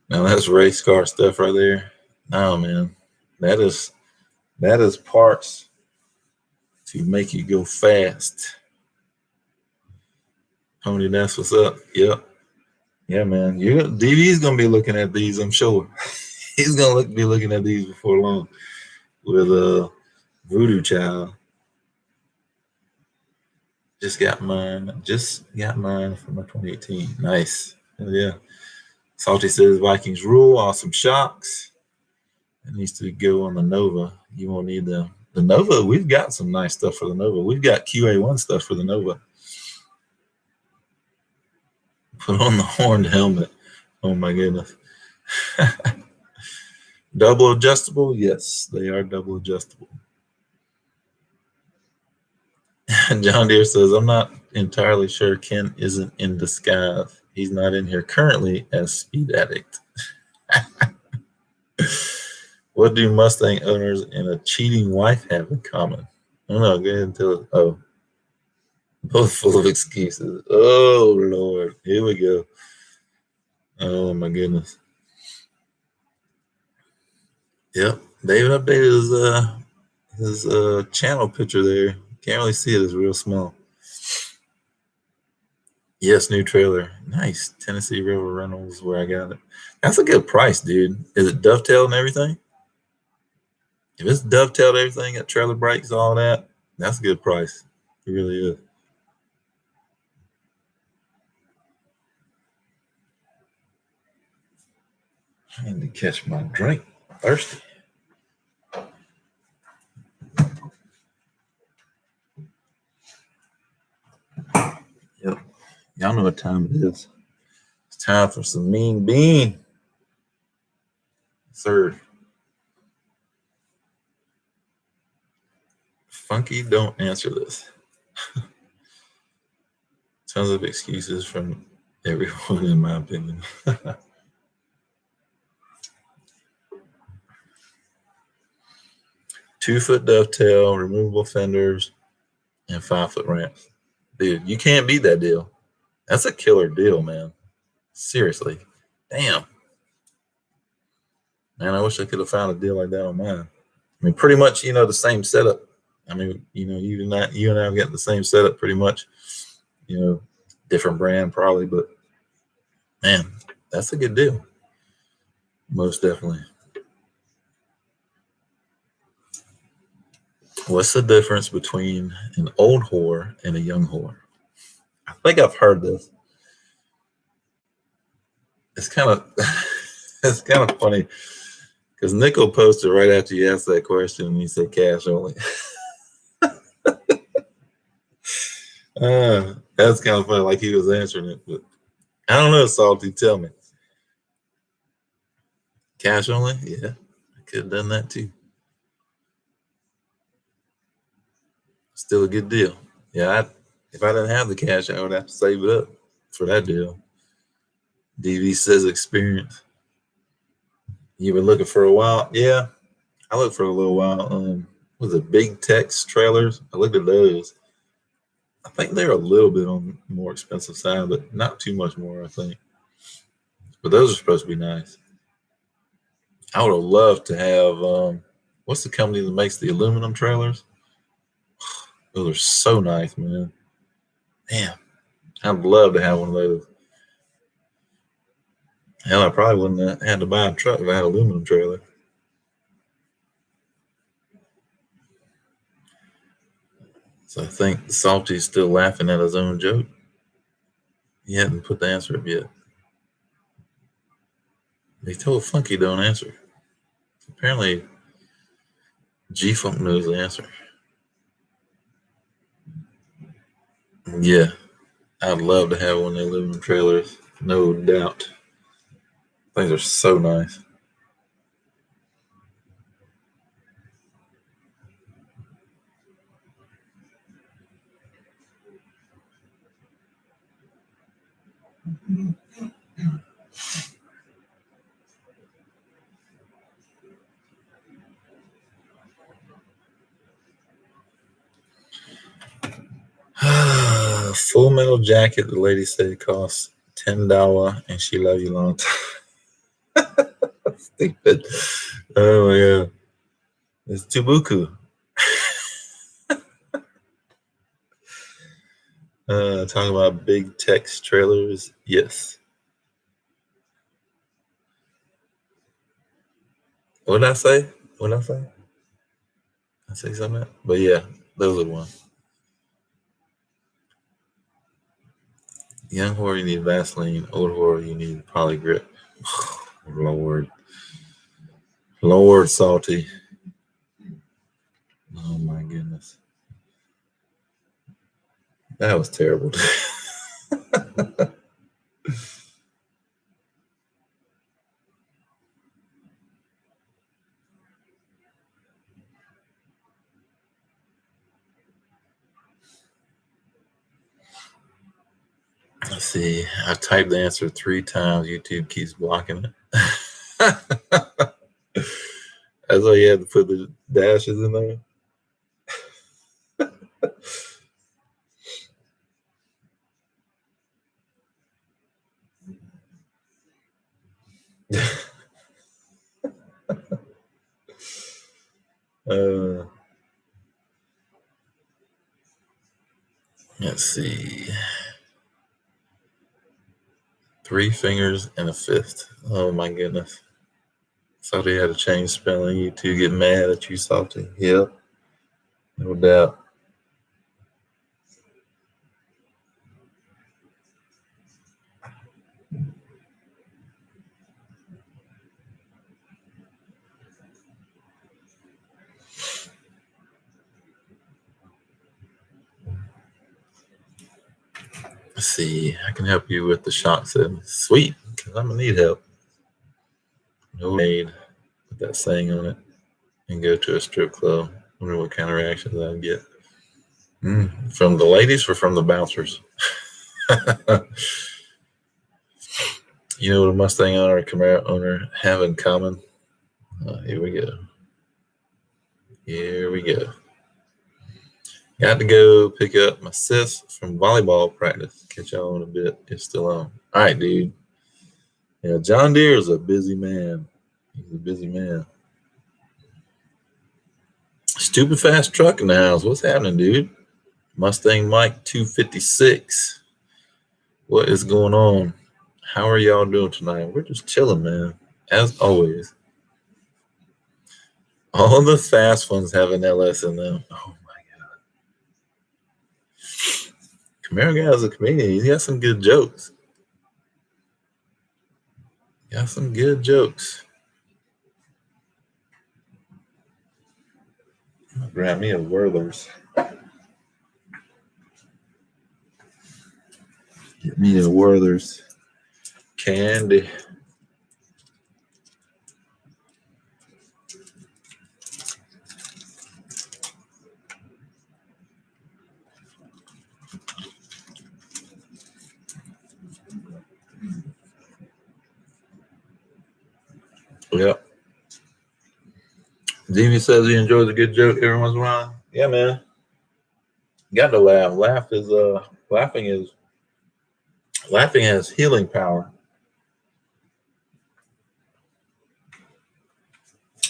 Now that's race car stuff right there. No, man. That is parts to make you go fast. Pony, that's what's up. Yep. Yeah, man. DV's gonna be looking at these, I'm sure. He's gonna be looking at these before long with Voodoo Child. Just got mine for my 2018. Nice. Hell yeah. Salty says Vikings rule. Awesome shocks. It needs to go on the Nova. You won't need the Nova. We've got some nice stuff for the Nova. We've got QA1 stuff for the Nova. Put on the horned helmet. Oh my goodness. Double adjustable? Yes, they are double adjustable. John Deere says, I'm not entirely sure Ken isn't in disguise. He's not in here currently as Speed Addict. What do Mustang owners and a cheating wife have in common? I don't know. Go ahead and tell us. Oh, both full of excuses. Oh, Lord. Here we go. Oh, my goodness. Yep. David updated his channel picture there. Can't really see it. It's real small. Yes, new trailer. Nice. Tennessee River Rentals where I got it. That's a good price, dude. Is it dovetailed and everything? If it's dovetailed everything, got trailer brakes, all that, that's a good price. It really is. I need to catch my drink. I'm thirsty. Yep. Y'all know what time it is. It's time for some mean bean. Sir. Funky, don't answer this. Tons of excuses from everyone, in my opinion. 2-foot dovetail, removable fenders, and 5-foot ramps. Dude, you can't beat that deal. That's a killer deal, man. Seriously. Damn. Man, I wish I could have found a deal like that on mine. I mean, pretty much, the same setup. I mean, you and I have got the same setup pretty much. Different brand probably, but man, that's a good deal. Most definitely. What's the difference between an old whore and a young whore? think I've heard this. It's kind of it's kind of funny because Nickel posted right after you asked that question and he said cash only. That's kind of funny, like he was answering it, but I don't know, Salty. Tell me. Cash only? Yeah, I could have done that too. Still a good deal. Yeah, if I didn't have the cash, I would have to save it up for that deal. DV says experience. You been looking for a while? Yeah, I looked for a little while. Was it Big Tex trailers? I looked at those. I think they're a little bit on the more expensive side, but not too much more, I think. But those are supposed to be nice. I would have loved to have what's the company that makes the aluminum trailers? Those are so nice, man. Damn. I'd love to have one of those. Hell, I probably wouldn't have had to buy a truck if I had an aluminum trailer. So I think Salty's still laughing at his own joke. He hadn't put the answer up yet. He told Funky don't answer. Apparently, G-Funk knows the answer. Yeah, I'd love to have one of the aluminum trailers, no doubt. Things are so nice. Full Metal Jacket, the lady said costs $10 and she love you long time. Stupid. Oh my god. It's Tubuku. Talking about Big Tex trailers. Yes. What did I say? What did I say? I say something? But yeah, those are the ones. Young horror, you need Vaseline. Old horror, you need Polygrip. Lord. Lord Salty. Oh my goodness. That was terrible. Let's see. I typed the answer 3 times. YouTube keeps blocking it. That's why you had to put the dashes in there. Let's see. 3 fingers and a fist. Oh my goodness. Salty had to change spelling. You two get mad at you, Salty. Yep. No doubt. Let's see. I can help you with the shock setting. Sweet, because I'm gonna need help. No made. Put that saying on it and go to a strip club. Wonder what kind of reactions I'd get. From the ladies or from the bouncers? You know what a Mustang owner, a Camaro owner have in common? Here we go. Here we go. Got to go pick up my sis from volleyball practice. Catch y'all in a bit. It's still on. All right, dude. Yeah, John Deere is a busy man. He's a busy man. Stupid fast truck in the house. What's happening, dude? Mustang Mike 256. What is going on? How are y'all doing tonight? We're just chilling, man. As always. All the fast ones have an LS in them. Oh my god. Camaro guy's a comedian. He's got some good jokes. Got some good jokes. I'll grab me a Werther's. Get me a Werther's candy. Yep. Davey says he enjoys a good joke every once in a while. Yeah, man. Got to laugh. Laughing has healing power.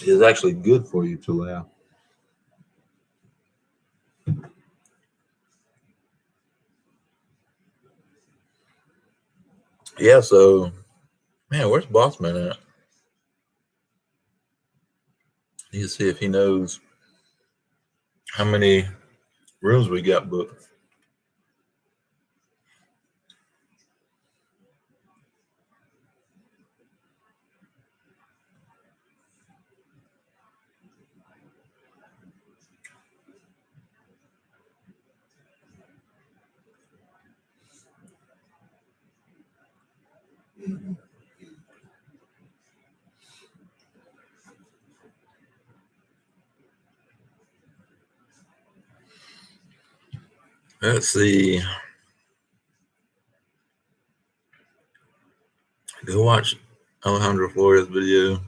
It is actually good for you to laugh. Yeah, so man, where's Bossman at? Need to see if he knows how many rooms we got booked. Let's see. Go watch Alejandro Flores' video.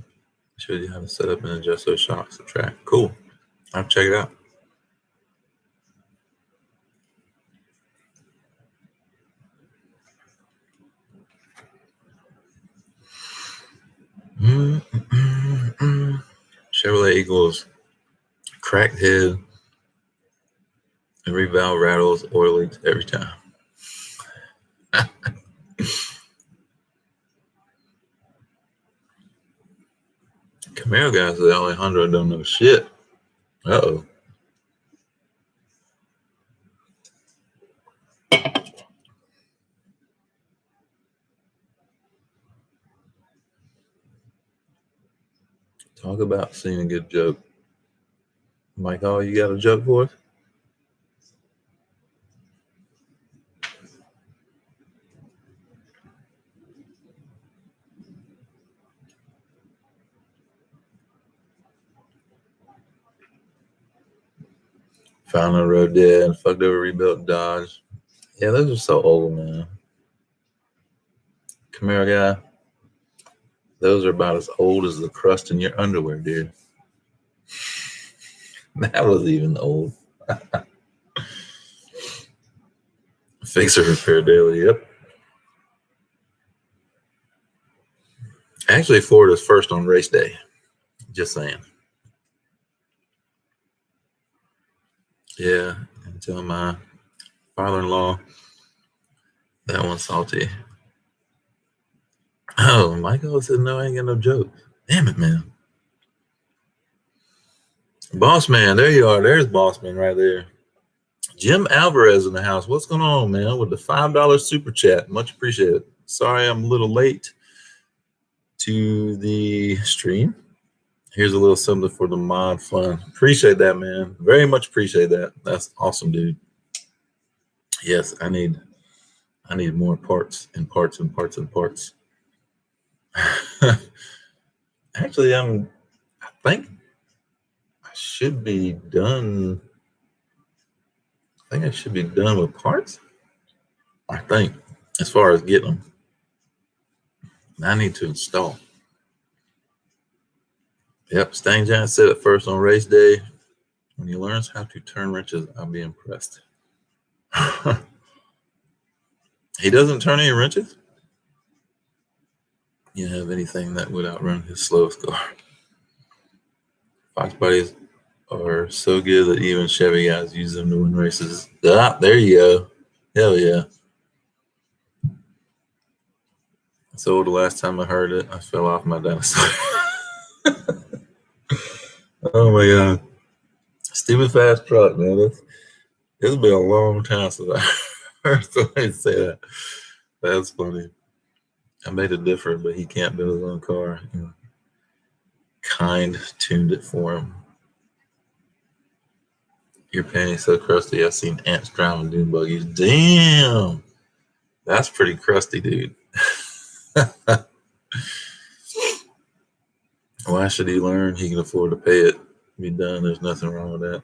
Shows you how to set up and adjust those shocks to track. Cool. I'll check it out. Chevrolet equals cracked head. Every valve rattles, oil leaks every time. Camaro guy said Alejandro don't know shit. Uh-oh. Talk about seeing a good joke. Michael, you got a joke for us? Found on the road dead, fucked over rebuilt Dodge. Yeah, those are so old, man. Camaro guy, those are about as old as the crust in your underwear, dude. That was even old. Fixer repair daily, yep. Actually, Ford is first on race day. Just saying. Yeah, and tell my father-in-law that one's salty. Oh, Michael said no, I ain't got no jokes. Damn it, man. Boss man, there you are. There's Boss man right there. Jim Alvarez in the house. What's going on, man? With the $5 super chat. Much appreciated. Sorry I'm a little late to the stream. Here's a little something for the mod fun. Appreciate that, man. Very much appreciate that. That's awesome, dude. Yes, I need more parts and parts and parts and parts. Actually, I think I should be done. I think I should be done with parts. I think, as far as getting them. I need to install. Yep, Stang Giant said it first on race day. When he learns how to turn wrenches, I'll be impressed. He doesn't turn any wrenches? You have anything that would outrun his slowest car? Fox bodies are so good that even Chevy guys use them to win races. Ah, there you go. Hell yeah. So the last time I heard it, I fell off my dinosaur. Oh my God. Stupid fast truck, man. It's been a long time since Somebody say that. That's funny. I made it different, but he can't build his own car. Kind tuned it for him. Your panties so crusty. I've seen ants driving dune buggies. Damn, that's pretty crusty, dude. Why should he learn? He can afford to pay it. Be done. There's nothing wrong with that.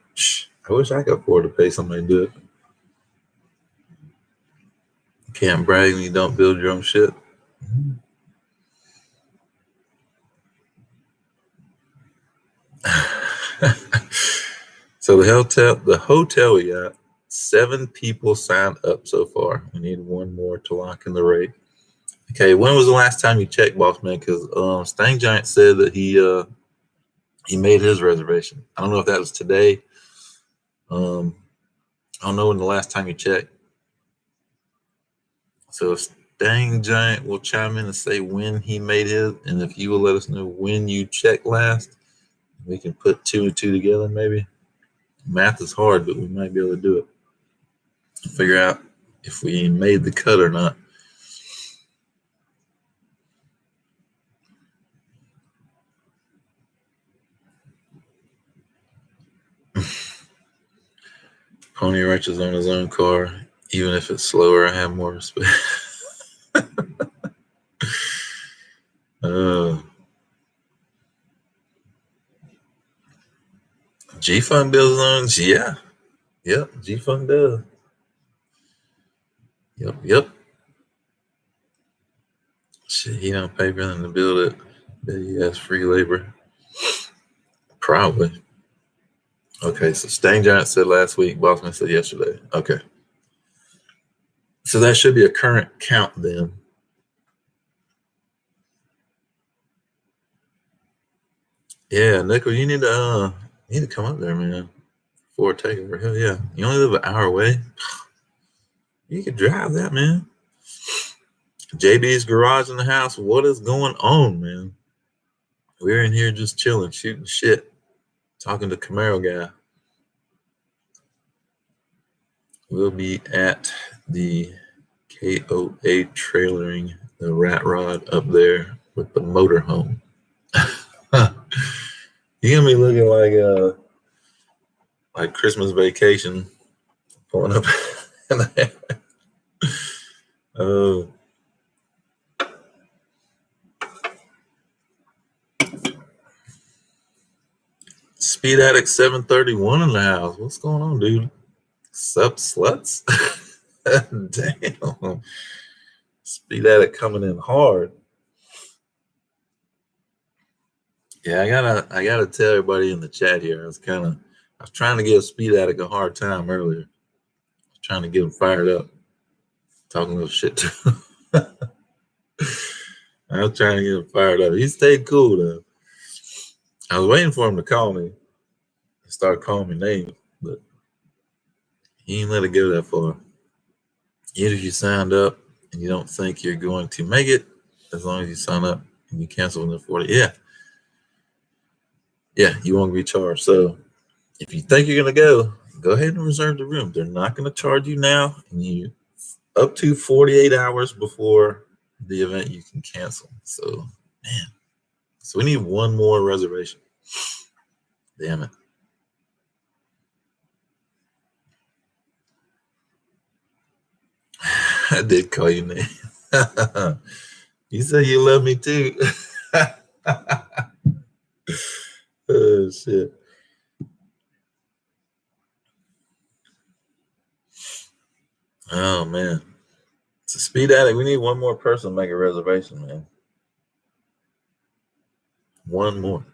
I wish I could afford to pay somebody to do it. You can't brag when you don't build your own shit. So the hotel we got, 7 people signed up so far. We need one more to lock in the rate. Okay, when was the last time you checked, boss man? Because Stang Giant said that he made his reservation. I don't know if that was today. I don't know when the last time you checked. So Stang Giant will chime in and say when he made his, and if you will let us know when you checked last, we can put 2 and 2 together maybe. Math is hard, but we might be able to do it. Figure out if we made the cut or not. Pony wrenches on his own car, even if it's slower. I have more respect. G-Funk builds loans, yeah. Yep, G-Funk does. Yep. Shit, he don't pay for them to build it. But he has free labor. Probably. Okay, so Stang Giant said last week, Bossman said yesterday. Okay. So that should be a current count then. Yeah, Nickel, you need to come up there, man. For a takeover. Hell yeah. You only live an hour away. You can drive that, man. JB's garage in the house. What is going on, man? We're in here just chilling, shooting shit, talking to Camaro guy. We'll be at the KOA trailering the rat rod up there with the motorhome. You're gonna be looking like Christmas Vacation, pulling up in there. Oh. Speed Addict 731 in the house. What's going on, dude? Sup, sluts? Damn. Speed Addict coming in hard. Yeah, I gotta tell everybody in the chat here. I was trying to give Speed Addict a hard time earlier. I was trying to get him fired up. Talking a little shit to him. I was trying to get him fired up. He stayed cool though. I was waiting for him to call me. He started calling me names, but he ain't let it go that far. Even if you signed up and you don't think you're going to make it, as long as you sign up and you cancel within 40, yeah, you won't be charged. So if you think you're gonna go ahead and reserve the room. They're not gonna charge you now, and you up to 48 hours before the event you can cancel. So man, so we need one more reservation. Damn it. I did call you name. You said you love me too. Oh shit. Oh man. It's a Speed Addict. We need one more person to make a reservation, man. One more.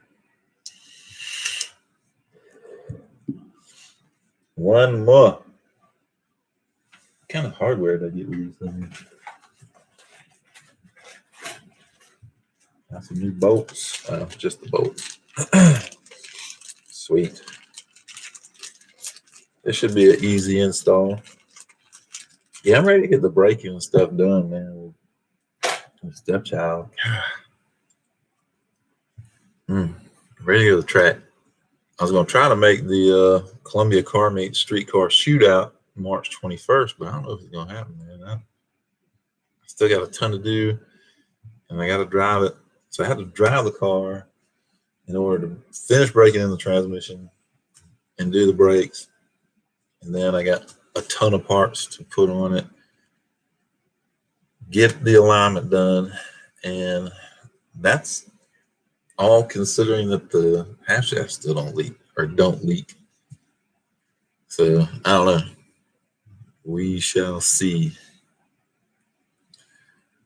One more. What kind of hardware did I get with these things? Got some new bolts. Just the bolts. Sweet. This should be an easy install. Yeah, I'm ready to get the braking and stuff done, man. Stepchild. Ready to go to the track. I was going to try to make the Columbia Car Meet Street Car Shootout March 21st, but I don't know if it's gonna happen, man. I still got a ton to do, and I got to drive it. So I had to drive the car in order to finish breaking in the transmission and do the brakes. And then I got a ton of parts to put on it, get the alignment done, and that's all considering that the half shafts still don't leak. So I don't know. We shall see.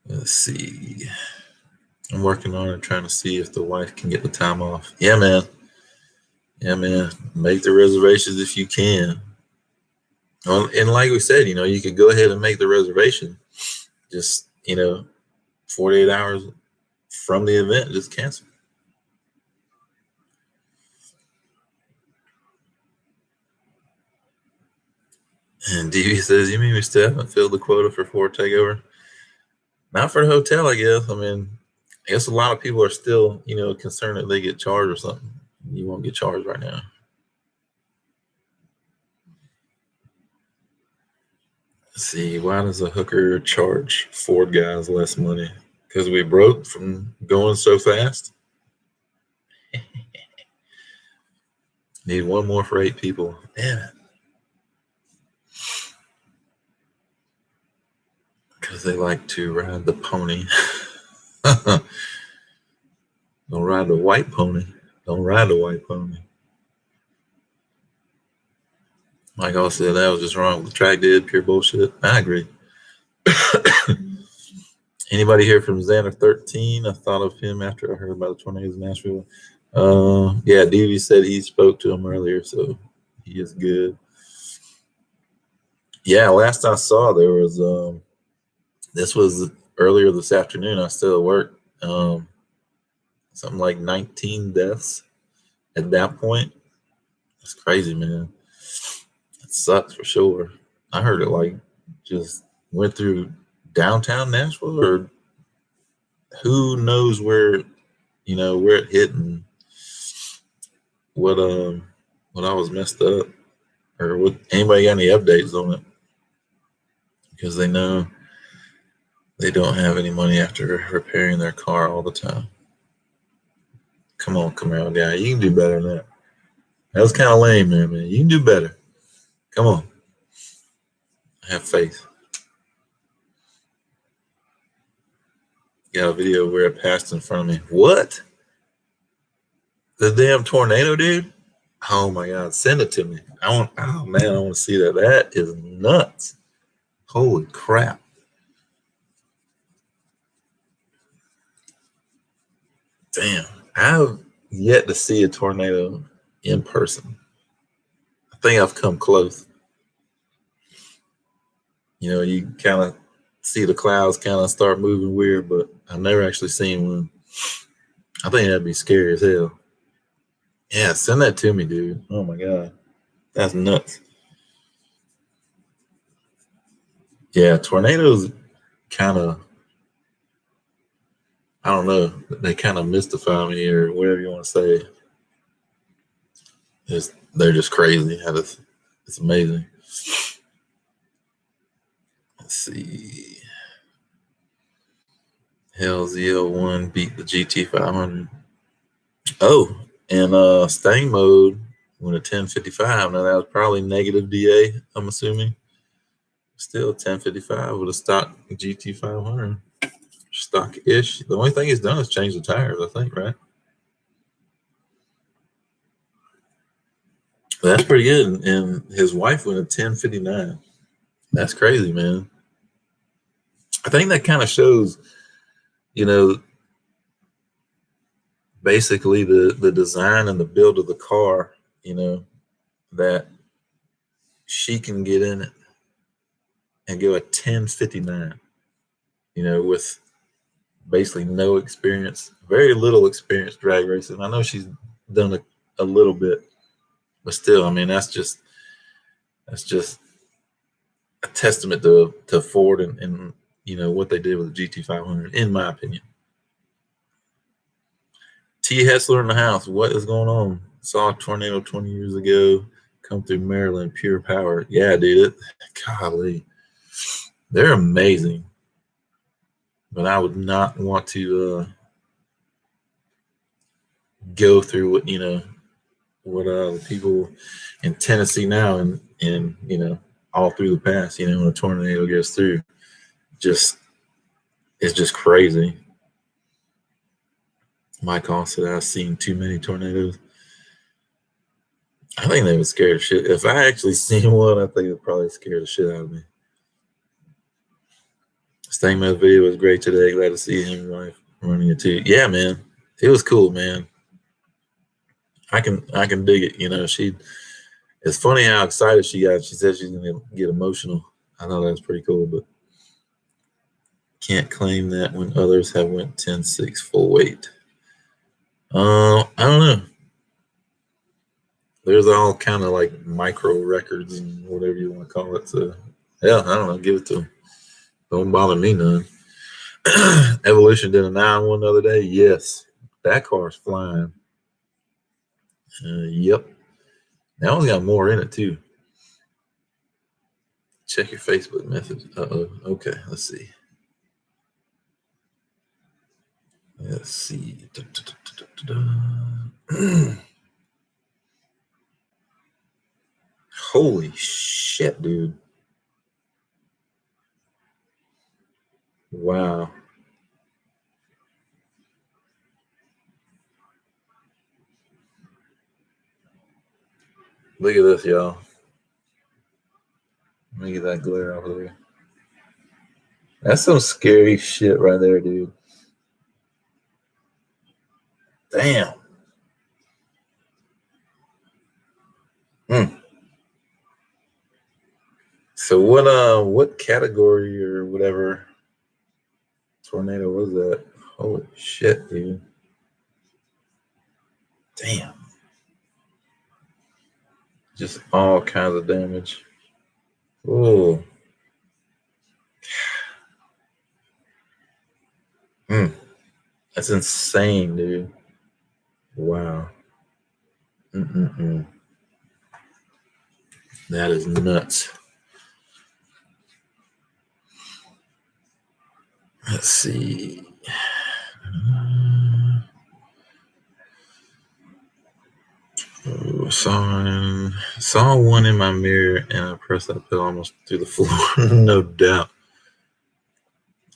Let's see. I'm working on it, trying to see if the wife can get the time off. Yeah, man. Make the reservations if you can. Well, and like we said, you could go ahead and make the reservation. Just, 48 hours from the event, just cancel. And DV says, you mean we still haven't filled the quota for Ford Takeover? Not for the hotel, I guess. I guess a lot of people are still, concerned that they get charged or something. You won't get charged right now. Let's see, why does a hooker charge Ford guys less money? Because we broke from going so fast? Need one more for 8 people. Damn it. Because they like to ride the pony. Don't ride the white pony. Don't ride the white pony. Michael said that was just wrong. The track did pure bullshit. I agree. Anybody here from Xander 13? I thought of him after I heard about the tornadoes in Nashville. Yeah, DV said he spoke to him earlier, so he is good. Yeah, last I saw there was this was earlier this afternoon. I still at work. Something like 19 deaths at that point. That's crazy, man. It sucks for sure. I heard it just went through downtown Nashville, or who knows where it hit and what I was messed up, or what anybody got any updates on it, because they know they don't have any money after repairing their car all the time. Come on, Camaro guy, you can do better than that. That was kind of lame there, man. You can do better. Come on. Have faith. Got a video where it passed in front of me. What? The damn tornado, dude? Oh my God, send it to me. I want to see that. That is nuts. Holy crap. Damn. I've yet to see a tornado in person. I think I've come close. You kind of see the clouds kind of start moving weird, but I've never actually seen one. I think that'd be scary as hell. Yeah, send that to me, dude. Oh my God. That's nuts. Yeah, tornadoes kind of, I don't know, they kind of mystify me, or whatever you want to say. They're just crazy. It's amazing. Let's see. Hell ZL1 beat the GT500. Oh, and staying mode went at 1055. Now that was probably negative DA, I'm assuming. Still 1055 with a stock GT500. Stock-ish. The only thing he's done is change the tires, I think, right? That's pretty good. And his wife went at 1059. That's crazy, man. I think that kind of shows, basically the design and the build of the car, that she can get in it and go at 1059, with basically no experience, very little experience drag racing. I know she's done a little bit, but still, that's just a testament to Ford and what they did with the GT500, in my opinion. T. Hessler in the house. What is going on? Saw a tornado 20 years ago. come through Maryland, pure power. Yeah, dude. Golly, they're amazing. But I would not want to go through what the people in Tennessee now and all through the past. When a tornado gets through, it's just crazy. Mike also said I've seen too many tornadoes. I think they would scare the shit. If I actually seen one, I think it would probably scare the shit out of me. Stangman's video was great today. Glad to see him and wife running it too. Yeah, man. It was cool, man. I can dig it. It's funny how excited she got. She said she's gonna get emotional. I thought that was pretty cool, but can't claim that when others have went 10-6 full weight. I don't know. There's all kind of like micro records and whatever you want to call it. So yeah, I don't know. Give it to them. Don't bother me none. Evolution did a 9-1 the other day. Yes, that car's flying. Yep. That one's got more in it too. Check your Facebook message. Okay, let's see. Let's see. Holy shit, dude. Wow. Look at this, y'all. Let me get that glare off of there. That's some scary shit right there, dude. Damn. So what category or whatever tornado was that? Holy shit, dude. Damn. Just all kinds of damage. Oh. That's insane, dude. Wow. That is nuts. Let's see. Saw one in my mirror and I pressed that pill almost through the floor. No doubt.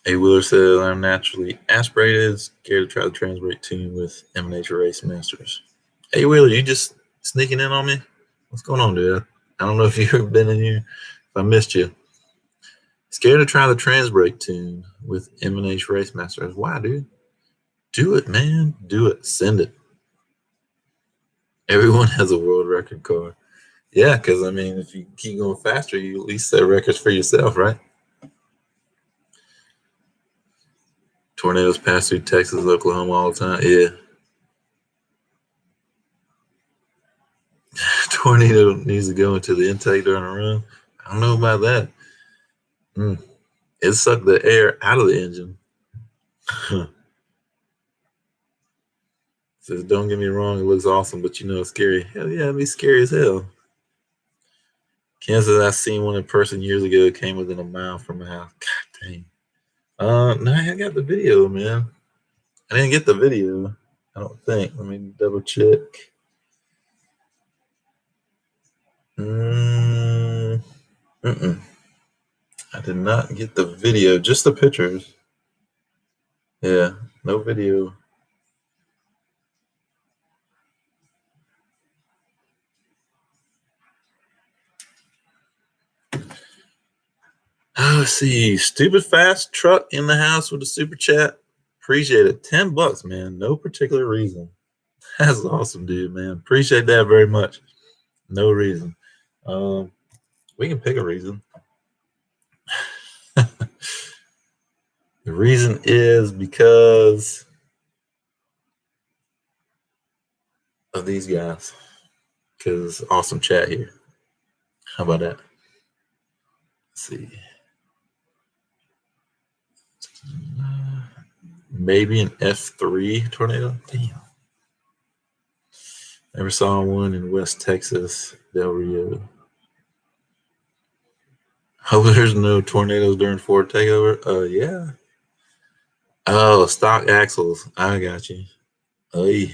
A Wheeler says I'm naturally aspirated, scared to try the Transbrake tune with M&H Race Masters. Hey Wheeler, you just sneaking in on me? What's going on, dude? I don't know if you've been in here. If I missed you. Scared to try the Transbrake tune with M&H Race Masters. Why, dude? Do it, man. Do it. Send it. Everyone has a world record car. Yeah, because, I mean, if you keep going faster, you at least set records for yourself, right? Tornadoes pass through Texas, Oklahoma all the time. Yeah. Tornado needs to go into the intake during a run. I don't know about that. It sucked the air out of the engine. Says, don't get me wrong, it looks awesome, but it's scary. Hell yeah, it'd be scary as hell. Kansas, I seen one in person years ago. It came within a mile from my house. God dang. No, I got the video, man. I didn't get the video. I don't think. Let me double check. I did not get the video, just the pictures. Yeah, no video. Let's see. Stupid fast truck in the house with a super chat. Appreciate it. $10, man. No particular reason. That's awesome, dude, man. Appreciate that very much. No reason. We can pick a reason. The reason is because of these guys. Because awesome chat here. How about that? Let's see. Maybe an F3 tornado. Damn. Never saw one in West Texas, Del Rio. Hope there's no tornadoes during Ford takeover. Yeah. Oh, stock axles. I got you. Oh, yeah.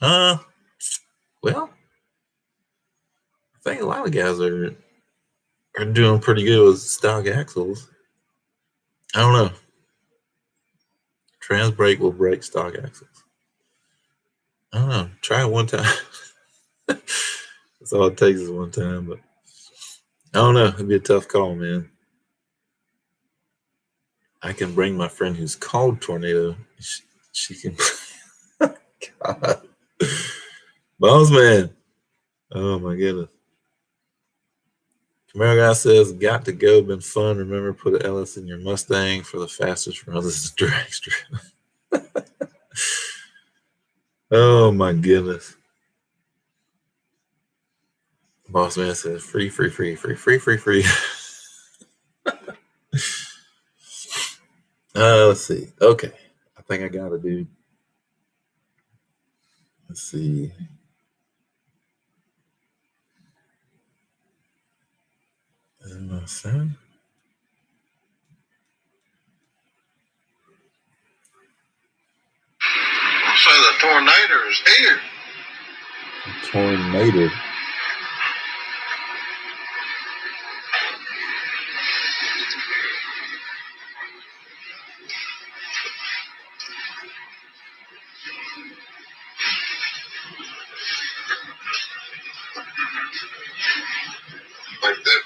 Uh, well, I think a lot of guys are doing pretty good with stock axles. I don't know. Trans brake will break stock axles. I don't know. Try it one time. That's all it takes is one time, but I don't know. It'd be a tough call, man. I can bring my friend who's called Tornado. She can. God. Boss man. Oh my goodness. Camaro guy says, got to go. Been fun. Remember, put an LS in your Mustang for the fastest run. This is drag strip. Oh my goodness. Boss man says, free. Let's see. Okay. I think I got it, dude. Let's see. Is it my son? So the tornado is here. Tornado. Like that.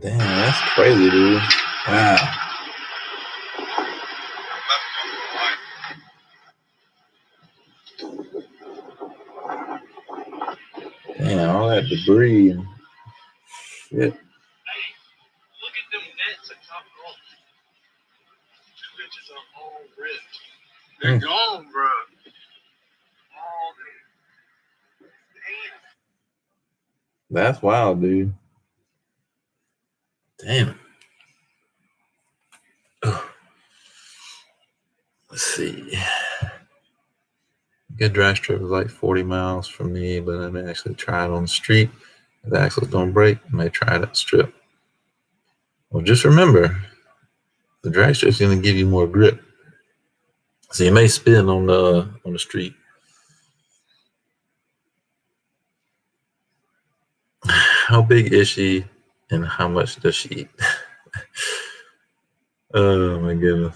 Damn, that's crazy, dude. Wow. Damn, all that debris and shit. Hey, look at them nets at top rope. 2 inches of all ripped. They're gone, bro. All damn. That's wild, dude. Damn it. Oh. Let's see. Good drag strip is like 40 miles from me, but I may actually try it on the street. If the axles don't break, I may try that strip. Well, just remember, the drag strip is going to give you more grip. So you may spin on the street. How big is she and how much does she eat? Oh my goodness.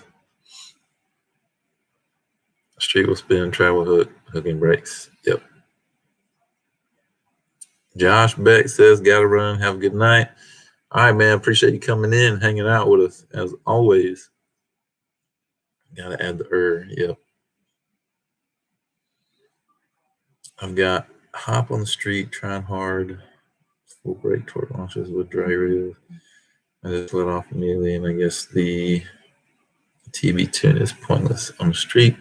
Street will spin, travel hook, hooking brakes. Yep. Josh Beck says, gotta run. Have a good night. All right, man. Appreciate you coming in, hanging out with us as always. Gotta add the Yep. I've got hop on the street, trying hard, full brake torque launches with dry reels. I just let off immediately, and I guess the TB tune is pointless on the street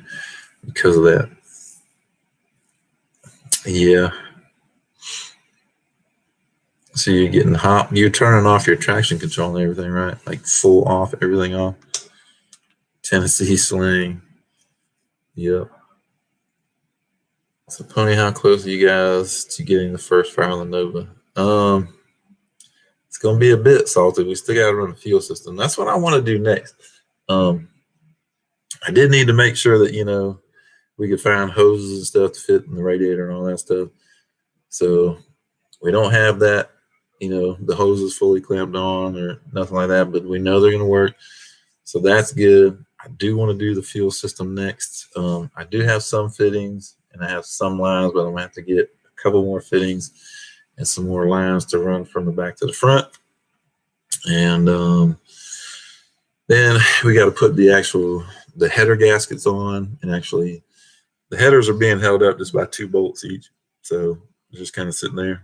because of that. Yeah. So you're getting hop. You're turning off your traction control and everything, right? Like full off, everything off. Tennessee sling. Yep. So, Pony, how close are you guys to getting the first fire on the Nova? It's going to be a bit salty. We still got to run a fuel system. That's what I want to do next. I did need to make sure that, we could find hoses and stuff to fit in the radiator and all that stuff. So we don't have that, the hoses fully clamped on or nothing like that, but we know they're going to work. So that's good. I do want to do the fuel system next. I do have some fittings and I have some lines, but I'm going to have to get a couple more fittings and some more lines to run from the back to the front. And then we got to put the header gaskets on, and actually the headers are being held up just by 2 bolts each. So they're just kind of sitting there.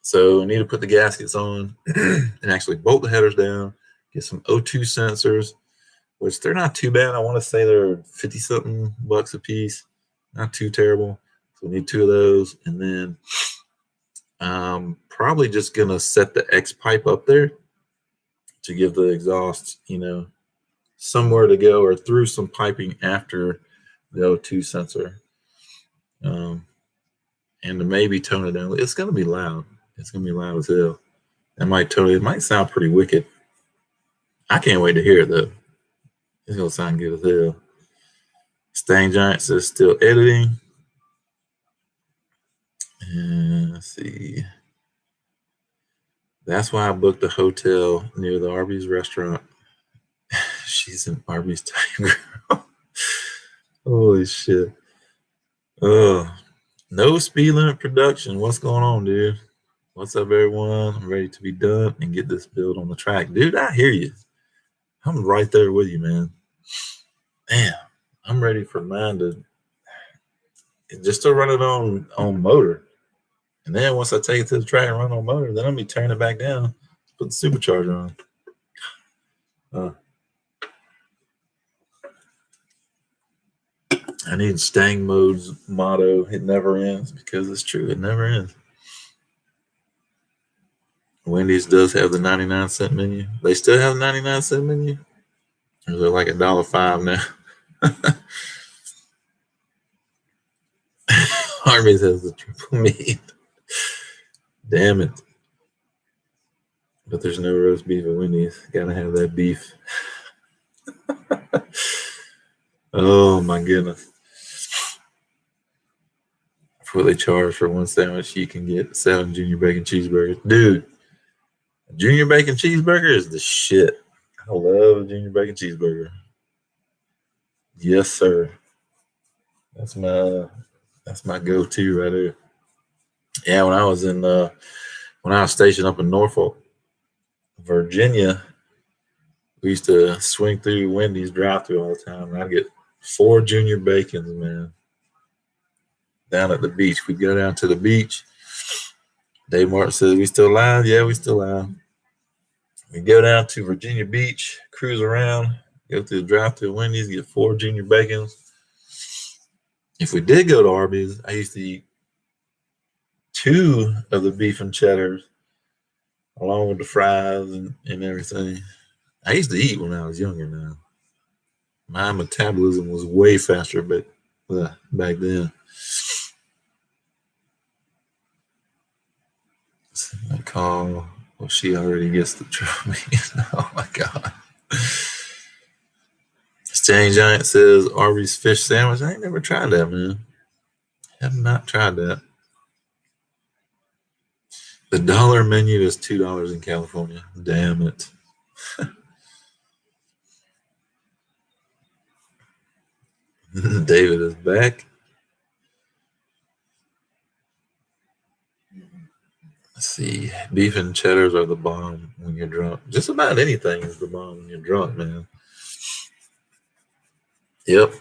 So I need to put the gaskets on and actually bolt the headers down, get some O2 sensors, which they're not too bad. I want to say they're 50 something bucks a piece. Not too terrible. So we need 2 of those. And then probably just going to set the X pipe up there to give the exhaust, somewhere to go, or through some piping after the O2 sensor. And to maybe tone it down. It's going to be loud. It's going to be loud as hell. It might sound pretty wicked. I can't wait to hear it though. It's going to sound good as hell. Stang Giant says still editing. And let's see. That's why I booked a hotel near the Arby's restaurant. She's an Arby's type girl. Holy shit. Oh, no speed limit production. What's going on, dude? What's up, everyone? I'm ready to be done and get this build on the track. Dude, I hear you. I'm right there with you, man. Man, I'm ready for mine to run it on motor. And then once I take it to the track and run on motor, then I'll be turning it back down, put the supercharger on. I need Stang Mode's motto, it never ends, because it's true, it never ends. Wendy's does have the 99-cent menu. They still have the 99-cent menu? Or is it like $1.05 now? Arby's has the triple meat. Damn it. But there's no roast beef at Wendy's. Gotta have that beef. Oh my goodness. For what they charge for one sandwich, you can get 7 junior bacon cheeseburgers. Dude, a junior bacon cheeseburger is the shit. I love a junior bacon cheeseburger. Yes, sir. That's my go-to right there. Yeah, when I was stationed up in Norfolk, Virginia, we used to swing through Wendy's drive-thru all the time, and I'd get 4 junior bacons, man. Down at the beach. We'd go down to the beach. Dave Martin says, "We still live?" Yeah, we still live. We go down to Virginia Beach, cruise around, go through the drive-thru Wendy's, get 4 junior bacons. If we did go to Arby's, I used to eat 2 of the beef and cheddars, along with the fries and everything. I used to eat when I was younger now. My metabolism was way faster back then. I call, well, she already gets the trophy. Oh my God. Stang Giant says Arby's fish sandwich. I ain't never tried that, man. Have not tried that. The dollar menu is $2 in California. Damn it. David is back. Let's see. Beef and cheddars are the bomb when you're drunk. Just about anything is the bomb when you're drunk, man. Yep.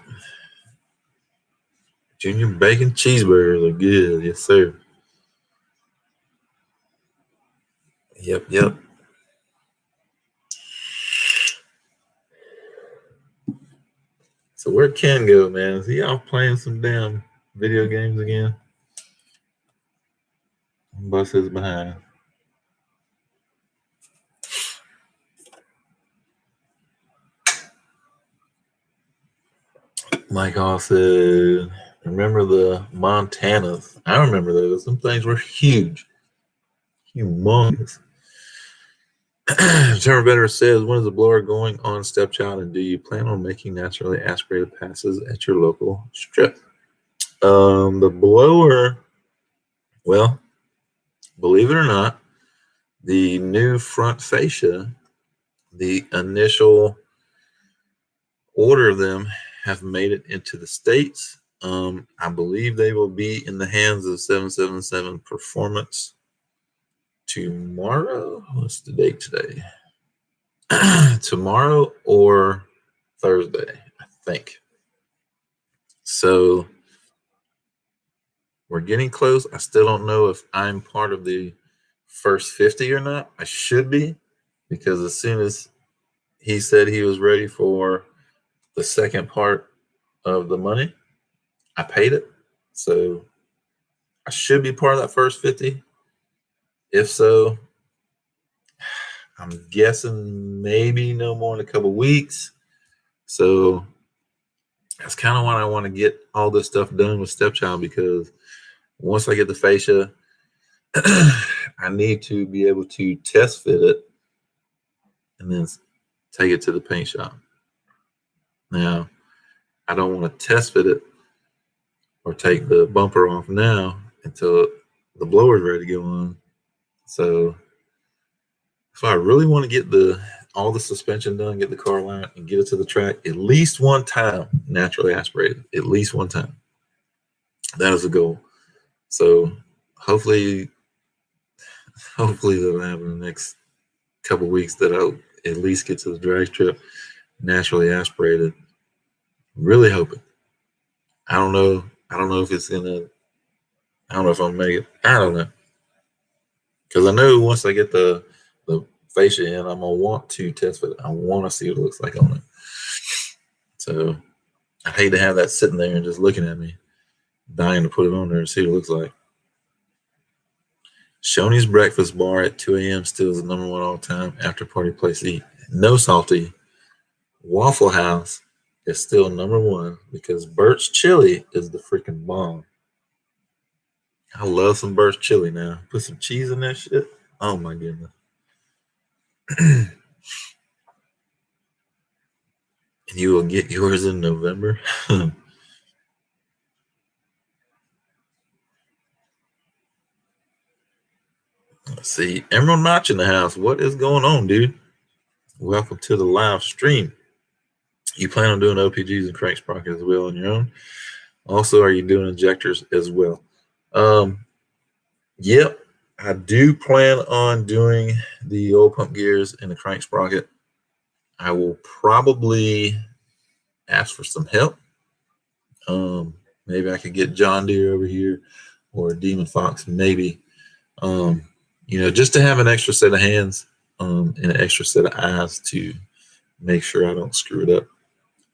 Junior bacon cheeseburgers are good. Yes, sir. Yep. So where'd Ken go, man? Is he off playing some damn video games again? Bus is behind. Mike Hall said, remember the Montanas? I remember those. Some things were huge. Humongous. Trevor Vetter says, when is the blower going on Stepchild, and do you plan on making naturally aspirated passes at your local strip? The blower, well, believe it or not, the new front fascia, the initial order of them have made it into the States. I believe they will be in the hands of 777 Performance tomorrow. What's the date today? Tomorrow or Thursday, I think. So we're getting close. I still don't know if I'm part of the first 50 or not. I should be, because as soon as he said he was ready for the second part of the money, I paid it. So I should be part of that first 50. If so, I'm guessing maybe no more than a couple weeks. So that's kind of why I want to get all this stuff done with Stepchild, because once I get the fascia, I need to be able to test fit it and then take it to the paint shop. Now, I don't want to test fit it or take the bumper off now until the blower's ready to go on. So I really want to get all the suspension done, get the car aligned, and get it to the track at least one time, naturally aspirated, at least one time. That is a goal. So hopefully that'll happen in the next couple weeks, that I'll at least get to the drag strip naturally aspirated. Really hoping. I don't know if it's gonna. I don't know if I'm gonna make it. I don't know, because I know once I get the fascia in, I'm gonna want to test it. I want to see what it looks like on it. So I hate to have that sitting there and just looking at me, dying to put it on there and see what it looks like. Shoney's Breakfast Bar at 2 a.m. still is the number one all-time after-party place to eat. No salty. Waffle House is still number one because Burt's Chili is the freaking bomb. I love some Burt's Chili now. Put some cheese in that shit. Oh my goodness. And you will get yours in November. Let's see. Emerald Notch in the house. What is going on, dude? Welcome to the live stream. You plan on doing OPGs and crank sprockets as well on your own? Also, are you doing injectors as well? Yep. I do plan on doing the oil pump gears and the crank sprocket. I will probably ask for some help. Maybe I could get John Deere over here or Demon Fox, maybe. Just to have an extra set of hands and an extra set of eyes to make sure I don't screw it up.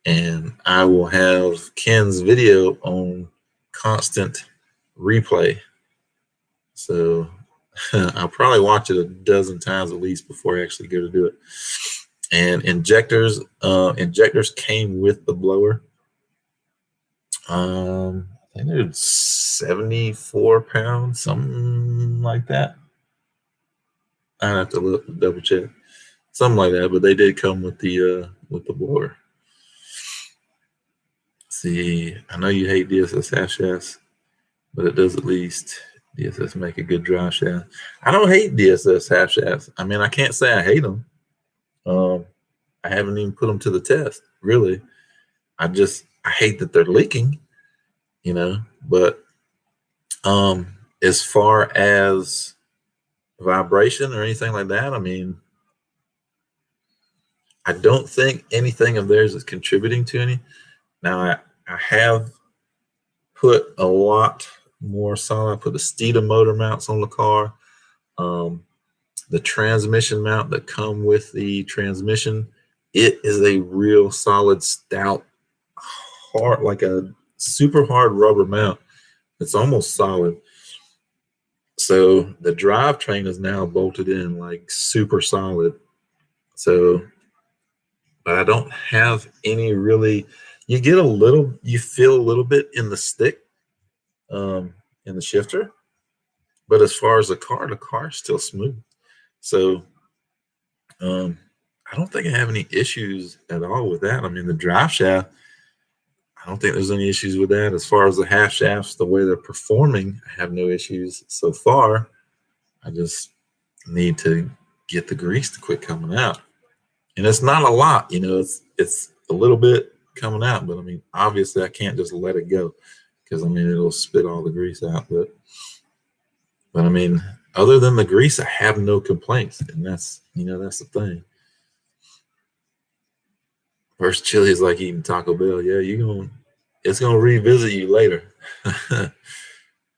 And I will have Ken's video on constant replay. So I'll probably watch it a dozen times at least before I actually go to do it. And injectors came with the blower. I think they're 74 pounds, something like that. I have to double check, something like that. But they did come with the blower. See, I know you hate DSS half shafts, but it does at least DSS make a good drive shaft. I don't hate DSS half shafts. I mean, I can't say I hate them. I haven't even put them to the test, really. I hate that they're leaking, but as far as vibration or anything like that, I mean, I don't think anything of theirs is contributing to any. Now, I have put a lot more solid. I put the Steeda motor mounts on the car. The transmission mount that come with the transmission, it is a real solid, stout, hard, like a super hard rubber mount. It's almost solid. So the drivetrain is now bolted in like super solid. So, but I don't have any really. You feel a little bit in the stick, in the shifter. But as far as the car is still smooth. So I don't think I have any issues at all with that. I mean, the drive shaft, I don't think there's any issues with that. As far as the half shafts, the way they're performing, I have no issues so far. I just need to get the grease to quit coming out. And it's not a lot, it's a little bit coming out, but I mean, obviously I can't just let it go because I mean, it'll spit all the grease out. But I mean, other than the grease, I have no complaints. And that's the thing. First chili is like eating Taco Bell. Yeah, it's going to revisit you later.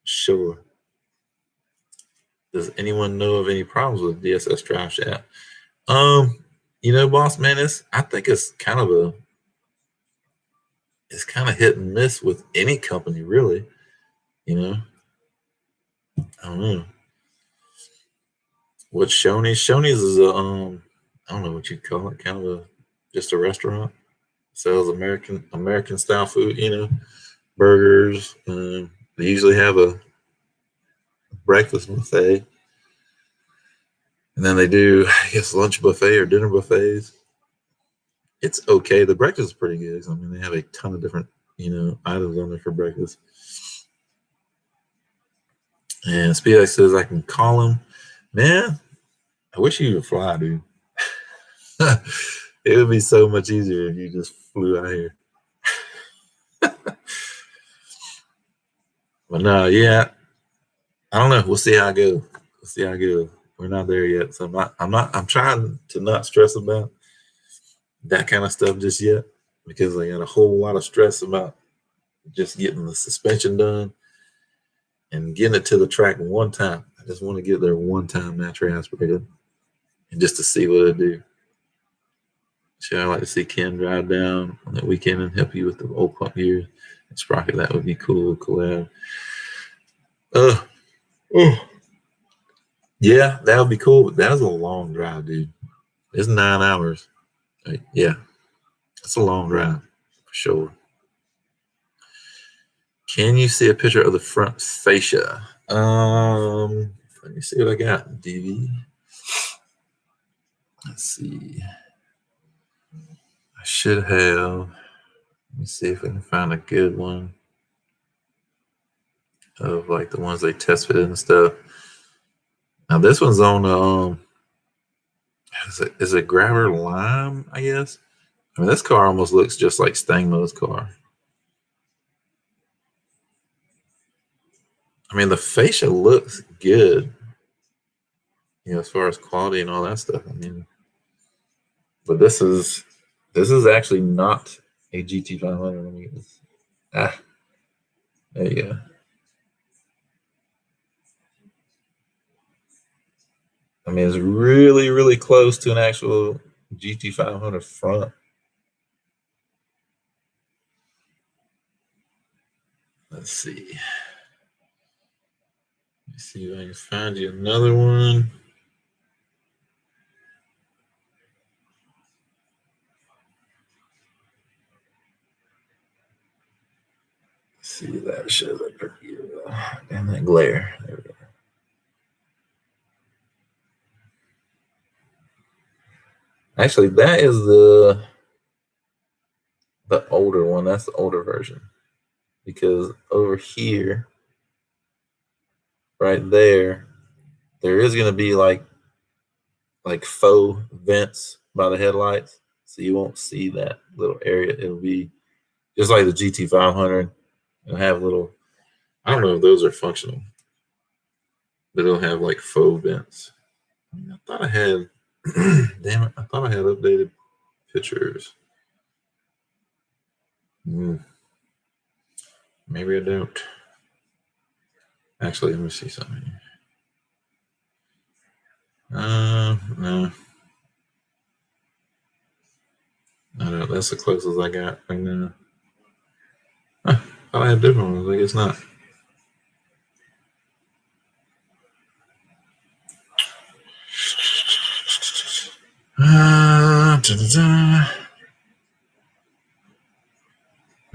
Sure. Does anyone know of any problems with DSS Drive Shaft? Boss man, I think it's kind of hit and miss with any company, really. I don't know. What Shoney's? Shoney's is I don't know what you'd call it, kind of just a restaurant. Sells American style food, burgers. They usually have a breakfast buffet. And then they do, I guess, lunch buffet or dinner buffets. It's okay. The breakfast is pretty good. I mean, they have a ton of different, items on there for breakfast. And SpeedX says I can call him. Man, I wish you would fly, dude. It would be so much easier if you just flew out here. But no, yeah. I don't know. We'll see how it goes. We're not there yet. So I'm trying to not stress about that kind of stuff just yet, because I got a whole lot of stress about just getting the suspension done and getting it to the track one time. I just want to get there one time naturally aspirated, and just to see what it do. So I'd like to see Ken drive down on that weekend and help you with the old pump gears and sprocket. That would be cool. Collab. Yeah, that would be cool, but that is a long drive, dude. It's 9 hours. Yeah, it's a long drive for sure. Can you see a picture of the front fascia? Let me see what I got. DV. Let's see. I should have. Let me see if I can find a good one of like the ones they test fit and stuff. Now this one's on is it Grabber Lime, I guess. I mean, this car almost looks just like Stangmo's car. I mean, the fascia looks good, as far as quality and all that stuff. I mean, but this is actually not a GT500. I mean, there you go. I mean, it's really, really close to an actual GT500 front. Let's see. Let me see if I can find you another one. Let's see, that shows up pretty good. Damn that glare. There we go. Actually, that is the older one. That's the older version. Because over here, right there is going to be like faux vents by the headlights. So you won't see that little area. It'll be just like the GT500. It'll have little, I don't know if those are functional, but it'll have like faux vents. I thought I had, damn it, I thought I had updated pictures. Maybe I don't. Actually, let me see something here. No. I don't know. That's the closest I got right now. Huh, thought I had different ones. I guess not.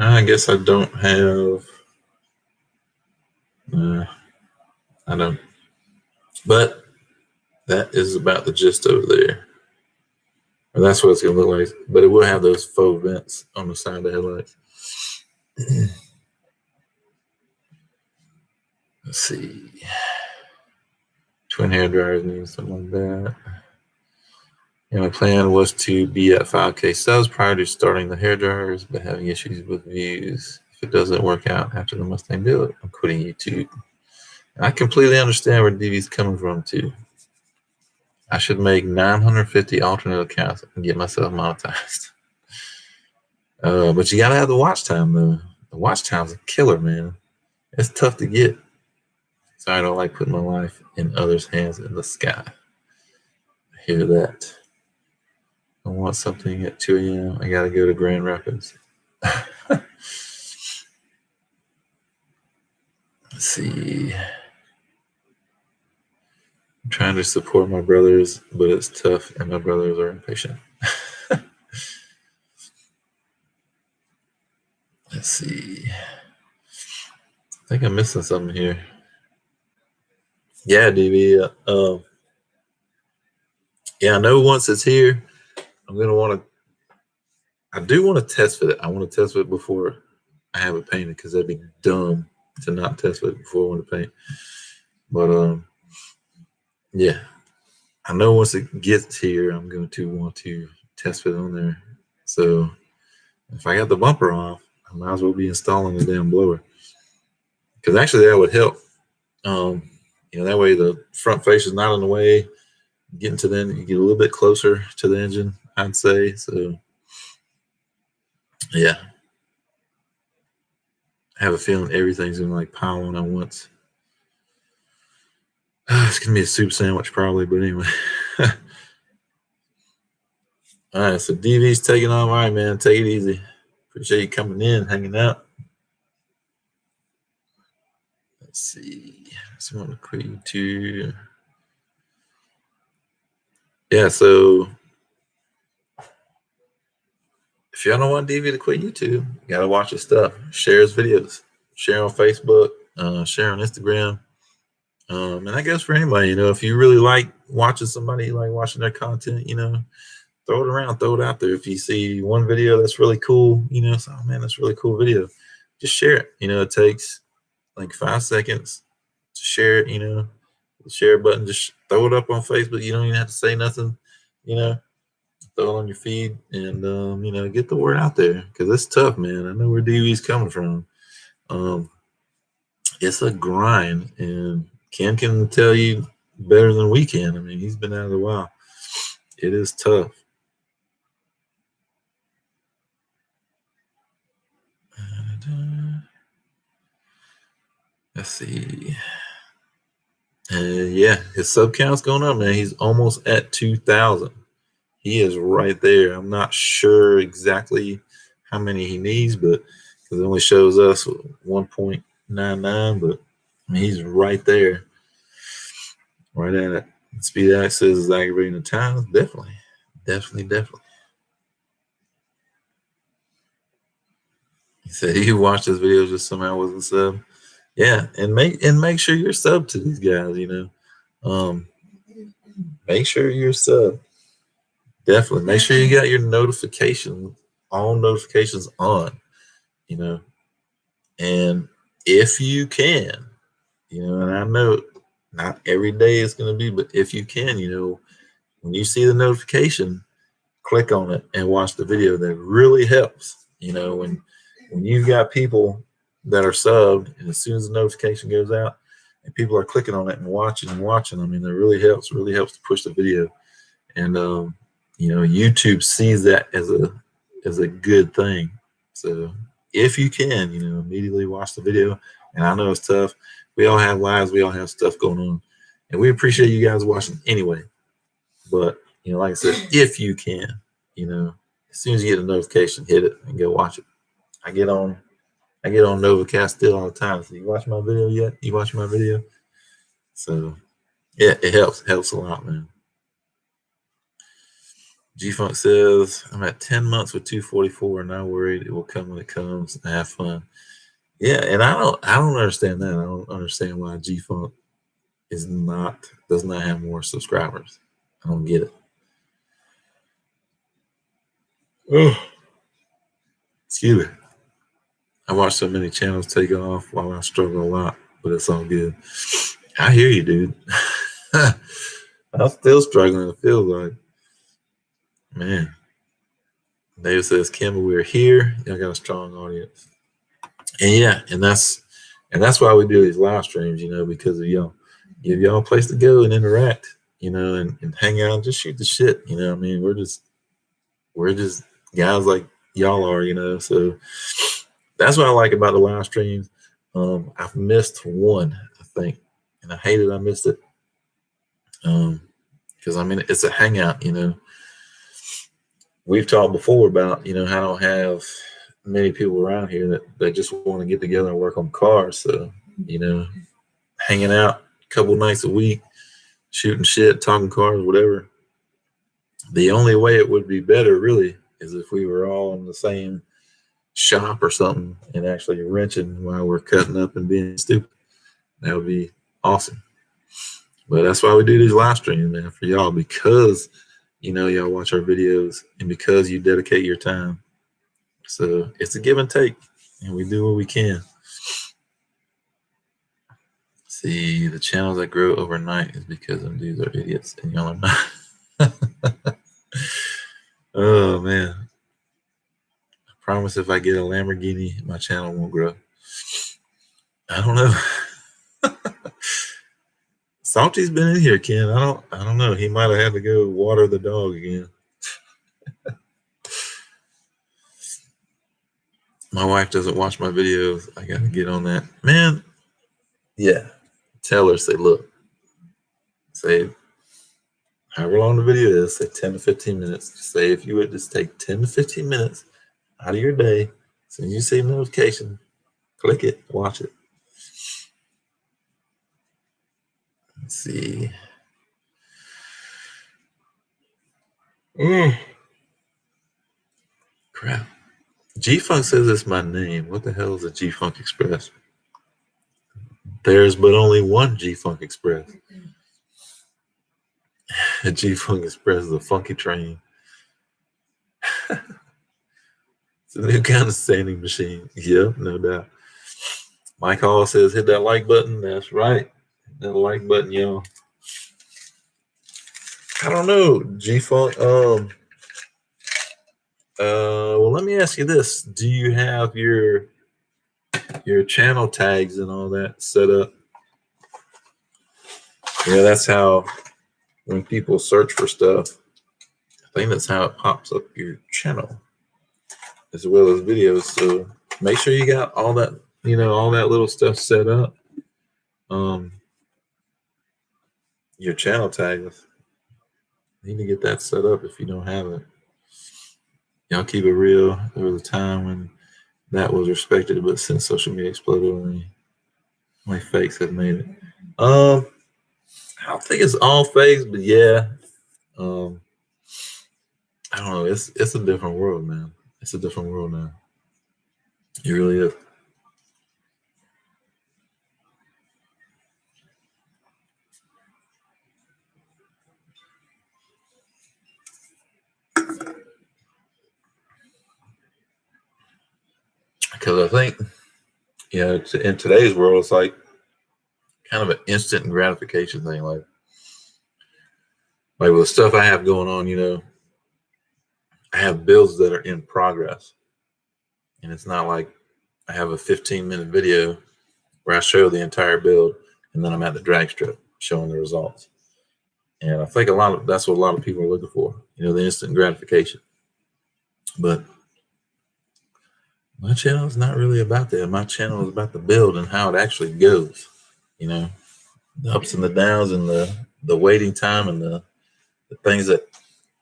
I guess I don't have. I don't. But that is about the gist over there. Or that's what it's going to look like. But it will have those faux vents on the side of the headlights. Let's see. Twin hair dryers need something like that. And my plan was to be at 5K subs prior to starting the hair dryers, but having issues with views. If it doesn't work out after the Mustang build, I'm quitting YouTube. And I completely understand where DV's coming from too. I should make 950 alternate accounts and get myself monetized. But you gotta have the watch time though. The watch time's a killer, man. It's tough to get. So I don't like putting my life in others' hands in the sky. I hear that. I want something at 2 a.m. I got to go to Grand Rapids. Let's see. I'm trying to support my brothers, but it's tough, and my brothers are impatient. Let's see. I think I'm missing something here. Yeah, DB. Yeah, I know once it's here, I'm going to want to. I do want to test fit it. I want to test fit it before I have it painted because that'd be dumb to not test fit it before I want to paint. But yeah, I know once it gets here, I'm going to want to test fit on there. So if I got the bumper off, I might as well be installing the damn blower. Because actually that would help. That way the front face is not in the way. Getting to then you get a little bit closer to the engine, I'd say. So yeah. I have a feeling everything's gonna pile on at once. It's gonna be a soup sandwich probably, but anyway. All right, so DV's taking off. All right, man, take it easy. Appreciate you coming in, hanging out. Let's see. Someone to quit YouTube. Yeah, so if y'all don't want DV to quit YouTube, you gotta watch his stuff. Share his videos. Share on Facebook. Share on Instagram. And that goes for anybody. If you really like watching somebody, like watching their content, throw it around, throw it out there. If you see one video that's really cool, so, oh man, that's a really cool video, just share it. It takes 5 seconds to share it. The share button, just throw it up on Facebook. You don't even have to say nothing. Throw it on your feed and get the word out there because it's tough, man. I know where DV's coming from. It's a grind, and Ken can tell you better than we can. I mean, he's been out of a while. It is tough. Let's see. Yeah, his sub count's going up, man. He's almost at 2,000. He is right there. I'm not sure exactly how many he needs, but because it only shows us 1.99, but I mean, he's right there. Right at it. Speed access is aggravating the times. Definitely. He said he watched this video just somehow wasn't sub. Yeah, and make sure you're sub to these guys, Make sure you're sub. Definitely. Make sure you got your all notifications on, And if you can, and I know not every day it's going to be, but if you can, when you see the notification, click on it and watch the video. That really helps. When you've got people that are subbed, and as soon as the notification goes out and people are clicking on it and watching, I mean, that really helps to push the video. And, YouTube sees that as a good thing. So if you can, immediately watch the video. And I know it's tough. We all have lives. We all have stuff going on. And we appreciate you guys watching anyway. But, like I said, if you can, as soon as you get a notification, hit it and go watch it. I get on Novacast still all the time. So you watch my video yet? You watch my video? So yeah, it helps a lot, man. G-Funk says, I'm at 10 months with 244 and not worried it will come when it comes. Have fun. Yeah, and I don't understand that. I don't understand why G-Funk does not have more subscribers. I don't get it. Oh, excuse me. I watch so many channels take off while I struggle a lot, but it's all good. I hear you, dude. I'm still struggling. It feels like, man. David says, Campbell, we're here. Y'all got a strong audience. And yeah, and that's why we do these live streams, because of y'all. Give y'all a place to go and interact, and hang out and just shoot the shit. I mean, we're just guys like y'all are, so that's what I like about the live streams. I've missed one, I think. and I hated I missed it. Because I mean, it's a hangout. We've talked before about how I don't have many people around here that just want to get together and work on cars. So hanging out a couple nights a week, shooting shit, talking cars, whatever. The only way it would be better, really, is if we were all in the same shop or something and actually wrenching while we're cutting up and being stupid. That would be awesome. But that's why we do these live streams, man, for y'all, because y'all watch our videos and because you dedicate your time. So it's a give and take, and we do what we can. See, the channels that grow overnight is because them dudes are idiots and y'all are not. Oh man. I promise if I get a Lamborghini, my channel won't grow. I don't know. Salty's been in here, Ken. I don't know. He might have had to go water the dog again. My wife doesn't watch my videos. I gotta get on that. Man, yeah. Tell her, say, look, say however long the video is, say 10 to 15 minutes. Say if you would just take 10 to 15 minutes out of your day, as soon as you see a notification, click it, watch it. Let's see. Crap. G-Funk says it's my name. What the hell is a G-Funk Express? There's but only one G-Funk Express. A G-Funk Express is a funky train. It's a new kind of sanding machine. Yep, no doubt. Mike Hall says hit that like button. That's right. Hit that like button, y'all. I don't know, G-Funk. Well, let me ask you this. Do you have your channel tags and all that set up? Yeah, that's how when people search for stuff, I think that's how it pops up your channel as well as videos. So make sure you got all that, all that little stuff set up. Your channel tags, you need to get that set up if you don't have it. Y'all keep it real. There was a time when that was respected, but since social media exploded, only fakes have made it. I don't think it's all fakes, but yeah. I don't know. It's a different world, man. It's a different world now. It really is. Because I think, in today's world, it's like kind of an instant gratification thing. Like with the stuff I have going on, I have builds that are in progress. And it's not like I have a 15-minute video where I show the entire build and then I'm at the drag strip showing the results. And I think that's what a lot of people are looking for, the instant gratification. But my channel is not really about that. My channel is about the build and how it actually goes. The ups and the downs and the waiting time and the things that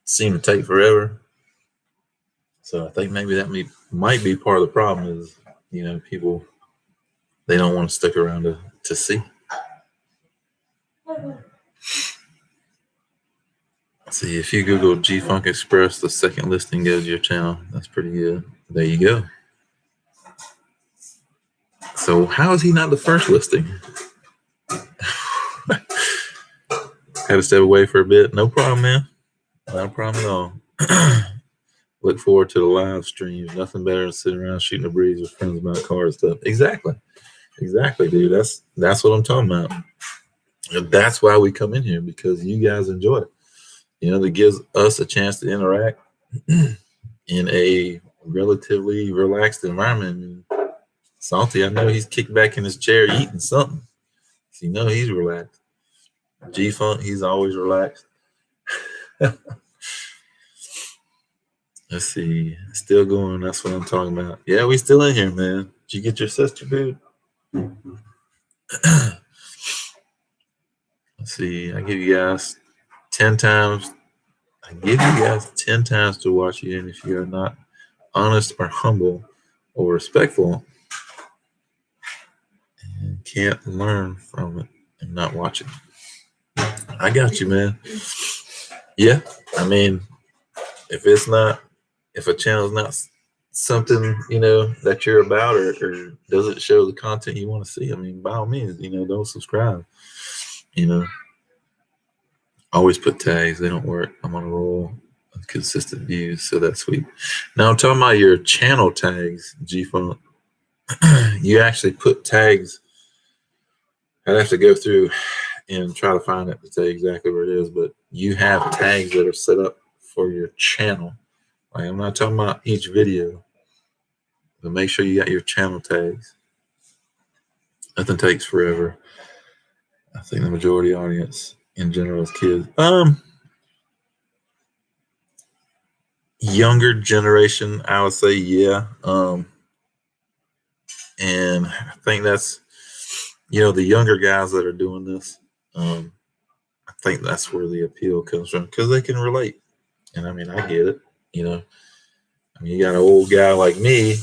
seem to take forever. So I think maybe that might be part of the problem is, people, they don't want to stick around to see. See, if you Google G-Funk Express, the second listing goes to your channel. That's pretty good. There you go. So how is he not the first listing? Had to step away for a bit. No problem, man. No problem at all. Look forward to the live streams. Nothing better than sitting around shooting the breeze with friends about cars stuff. Exactly, dude. That's what I'm talking about. And that's why we come in here, because you guys enjoy it. That gives us a chance to interact in a relatively relaxed environment. And Salty, I know he's kicked back in his chair eating something. So he's relaxed. G-Funk, he's always relaxed. Let's see. Still going. That's what I'm talking about. Yeah, we still in here, man. Did you get your sister, dude? Let's see. I give you guys 10 times. I give you guys 10 times to watch it, and if you are not honest or humble or respectful and can't learn from it and not watch it. I got you, man. Yeah, I mean, if a channel's not something, that you're about or doesn't show the content you want to see, I mean, by all means, don't subscribe. Always put tags. They don't work. I'm on a roll of consistent views, so that's sweet. Now I'm talking about your channel tags, G-Funk. You actually put tags. I'd have to go through and try to find it to tell you exactly where it is, but you have tags that are set up for your channel. Like, I'm not talking about each video, but make sure you got your channel tags. Nothing takes forever. I think the majority audience in general is kids. Younger generation, I would say, yeah. And I think that's, the younger guys that are doing this. I think that's where the appeal comes from, because they can relate. And I mean, I get it. I mean, you got an old guy like me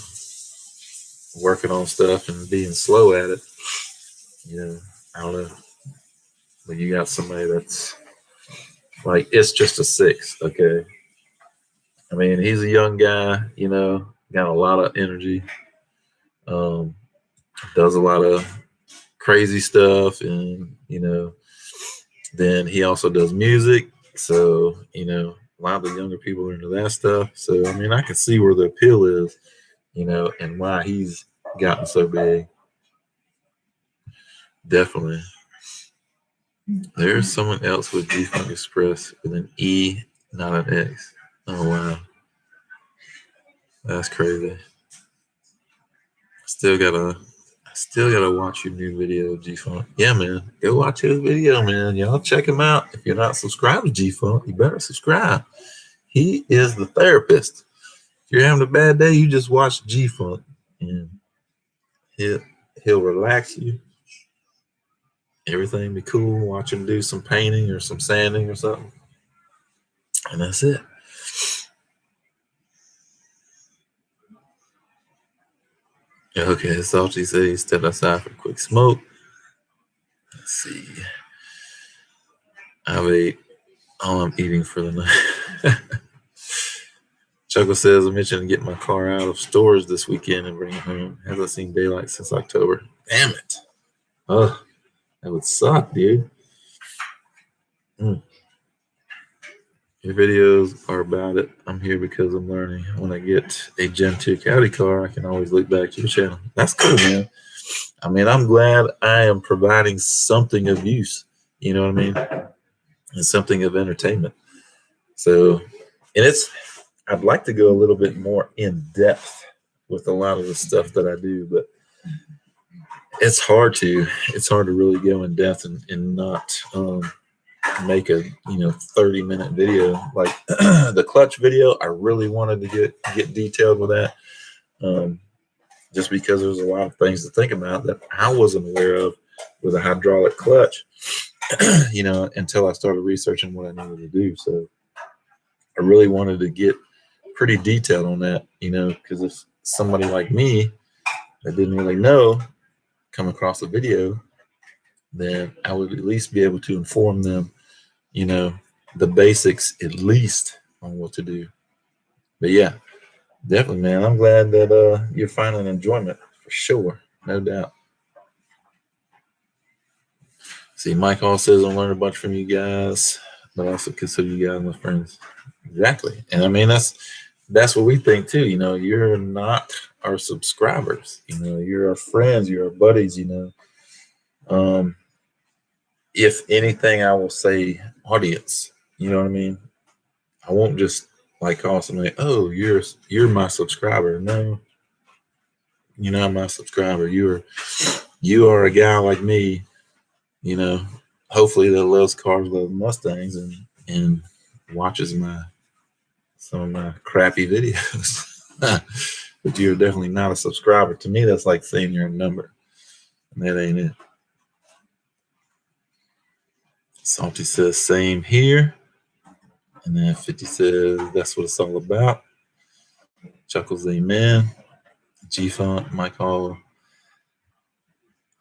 working on stuff and being slow at it. I don't know. But you got somebody that's like, it's just a 6. Okay. I mean, he's a young guy, got a lot of energy, does a lot of crazy stuff. And, then he also does music. So, a lot of the younger people are into that stuff. So, I mean, I can see where the appeal is, and why he's gotten so big. Definitely. There's someone else with G-Funk Express with an E, not an X. Oh, wow. That's crazy. Still gotta watch your new video, G-Funk. Yeah, man. Go watch his video, man. Y'all check him out. If you're not subscribed to G-Funk, you better subscribe. He is the therapist. If you're having a bad day, you just watch G-Funk, and he'll relax you. Everything be cool. Watch him do some painting or some sanding or something. And that's it. Okay, Salty said he stepped outside for a quick smoke. Let's see. I've ate all I'm eating for the night. Chuckle says, I mentioned to get my car out of storage this weekend and bring it home. Hasn't seen daylight since October. Damn it. Oh, that would suck, dude. Your videos are about it. I'm here because I'm learning. When I get a Gen 2 Caddy car, I can always look back to your channel. That's cool, man. I mean, I'm glad I am providing something of use. You know what I mean? And something of entertainment. So, and I'd like to go a little bit more in depth with a lot of the stuff that I do, but it's hard to really go in depth and not make a 30-minute video. Like the clutch video, I really wanted to get detailed with that, just because there's a lot of things to think about that I wasn't aware of with a hydraulic clutch, until I started researching what I needed to do. So I really wanted to get pretty detailed on that, because if somebody like me that didn't really know come across a video, then I would at least be able to inform them, the basics at least on what to do. But yeah, definitely, man. I'm glad that you're finding enjoyment for sure, no doubt. See, Mike also says I learned a bunch from you guys, but I also consider you guys my friends. Exactly, and I mean that's what we think too. You're not our subscribers. You're our friends. You're our buddies. If anything, I will say audience. You know what I mean? I won't just call somebody, oh, you're my subscriber. No, you're not my subscriber. You are a guy like me, hopefully that loves cars, loves Mustangs, and watches some of my crappy videos. But you're definitely not a subscriber. To me, that's like saying you're a number. And that ain't it. Salty says same here. And then 50 says that's what it's all about. Chuckles, amen. G-Funk, Mike Hall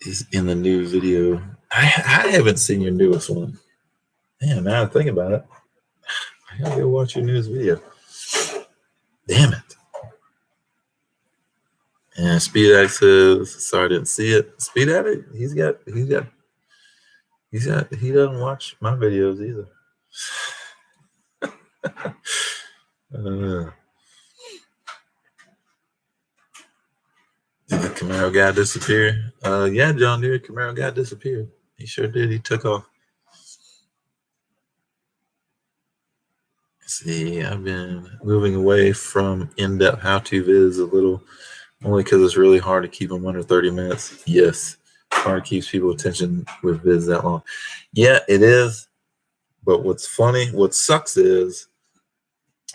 is in the new video. I haven't seen your newest one. Damn, now I think about it. I gotta go watch your newest video. Damn it. And Speed Addict says, sorry I didn't see it. Speed Addict, he doesn't watch my videos either. Did the Camaro guy disappear? Yeah, John Deere, Camaro guy disappeared. He sure did. He took off. See, I've been moving away from in-depth how-to vids a little, only because it's really hard to keep them under 30 minutes. Yes, hard keeps people attention with vids that long. Yeah, it is. But what's funny, what sucks is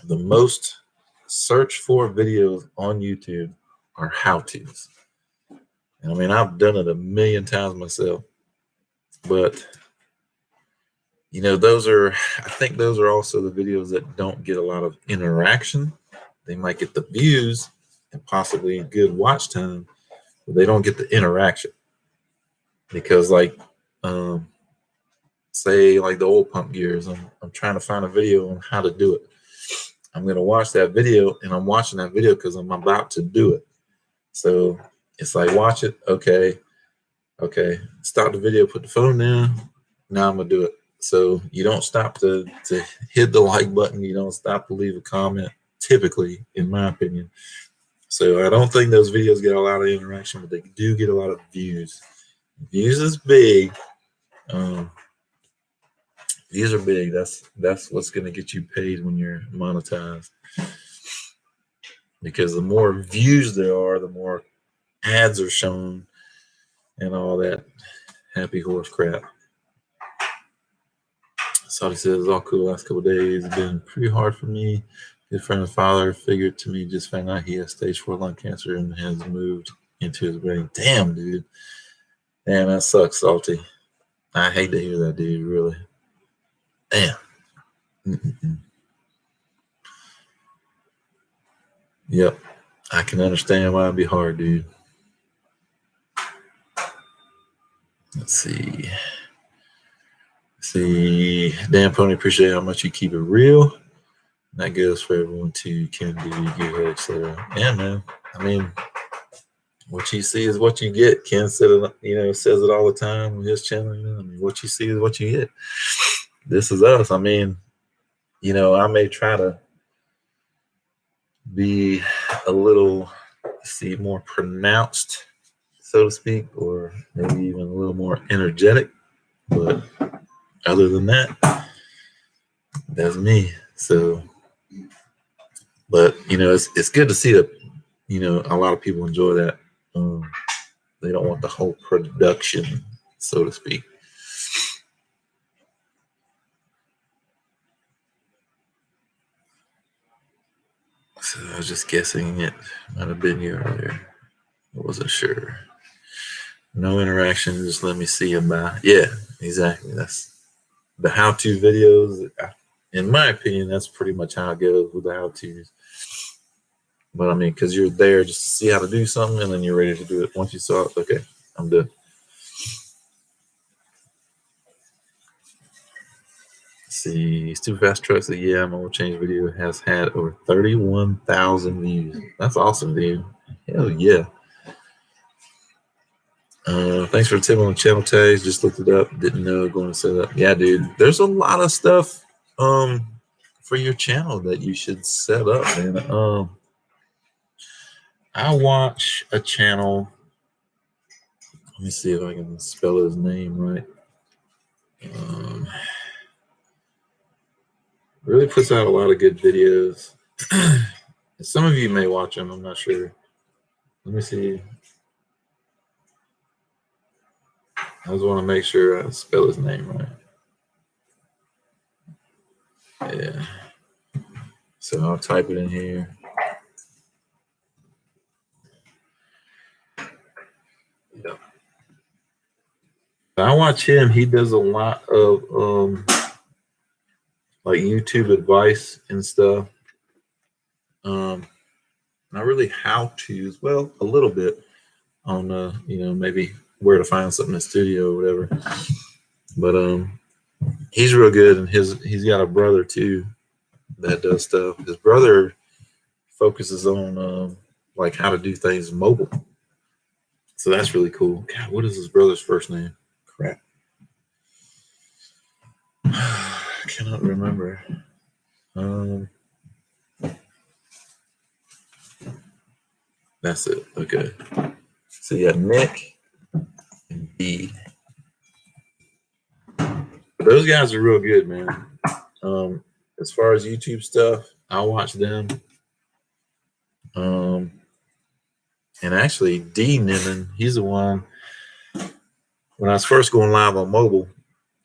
the most searched for videos on YouTube are how-tos. And I mean, I've done it a million times myself, but you know, I think those are also the videos that don't get a lot of interaction. They might get the views and possibly good watch time, but they don't get the interaction. Because like, say like the oil pump gears, I'm trying to find a video on how to do it. I'm going to watch that video, and I'm watching that video because I'm about to do it. So it's like, watch it. Okay. Stop the video, put the phone down. Now I'm going to do it. So you don't stop to hit the like button. You don't stop to leave a comment, typically, in my opinion. So I don't think those videos get a lot of interaction, but they do get a lot of views. Views is big. Views are big. That's what's going to get you paid when you're monetized. Because the more views there are, the more ads are shown and all that happy horse crap. Saudi says, all cool. Last couple of days have been pretty hard for me. Good friend and father figured to me, just found out he has stage 4 lung cancer and has moved into his brain. Damn, dude. Damn, that sucks, Salty. I hate to hear that, dude, really. Damn. Yep. I can understand why it'd be hard, dude. Let's see. Dan Pony, appreciate how much you keep it real. That goes for everyone too. Can do, you, etc. Yeah, man. I mean, what you see is what you get. Ken said it, says it all the time on his channel. I mean, what you see is what you get. This is us. I mean, I may try to be a little, more pronounced, so to speak, or maybe even a little more energetic. But other than that, that's me. So, but it's good to see that a lot of people enjoy that. They don't want the whole production, so to speak. So I was just guessing it might have been you earlier. I wasn't sure. No interaction, just let me see them by. Yeah, exactly. That's the how-to videos. In my opinion, that's pretty much how it goes with the how-tos. But I mean, because you're there just to see how to do something, and then you're ready to do it. Once you saw it, okay, I'm done. See, Stupid Fast Truck said, yeah, my oil change video has had over 31,000 views. That's awesome, dude. Hell yeah. Thanks for the tip on the channel tags. Just looked it up. Didn't know going to set up. Yeah, dude. There's a lot of stuff for your channel that you should set up, man. I watch a channel. Let me see if I can spell his name right. Really puts out a lot of good videos. Some of you may watch him. I'm not sure. Let me see. I just want to make sure I spell his name right. Yeah. So I'll type it in here. Yep. I watch him. He does a lot of like YouTube advice and stuff. Not really how to's, well, a little bit on maybe where to find something in the studio or whatever. But he's real good, and he's got a brother too that does stuff. His brother focuses on like how to do things mobile. So that's really cool. God, what is his brother's first name? Crap. I cannot remember. That's it. Okay. So you got Nick and D. Those guys are real good, man. As far as YouTube stuff, I watch them. And actually, D Niven, he's the one when I was first going live on mobile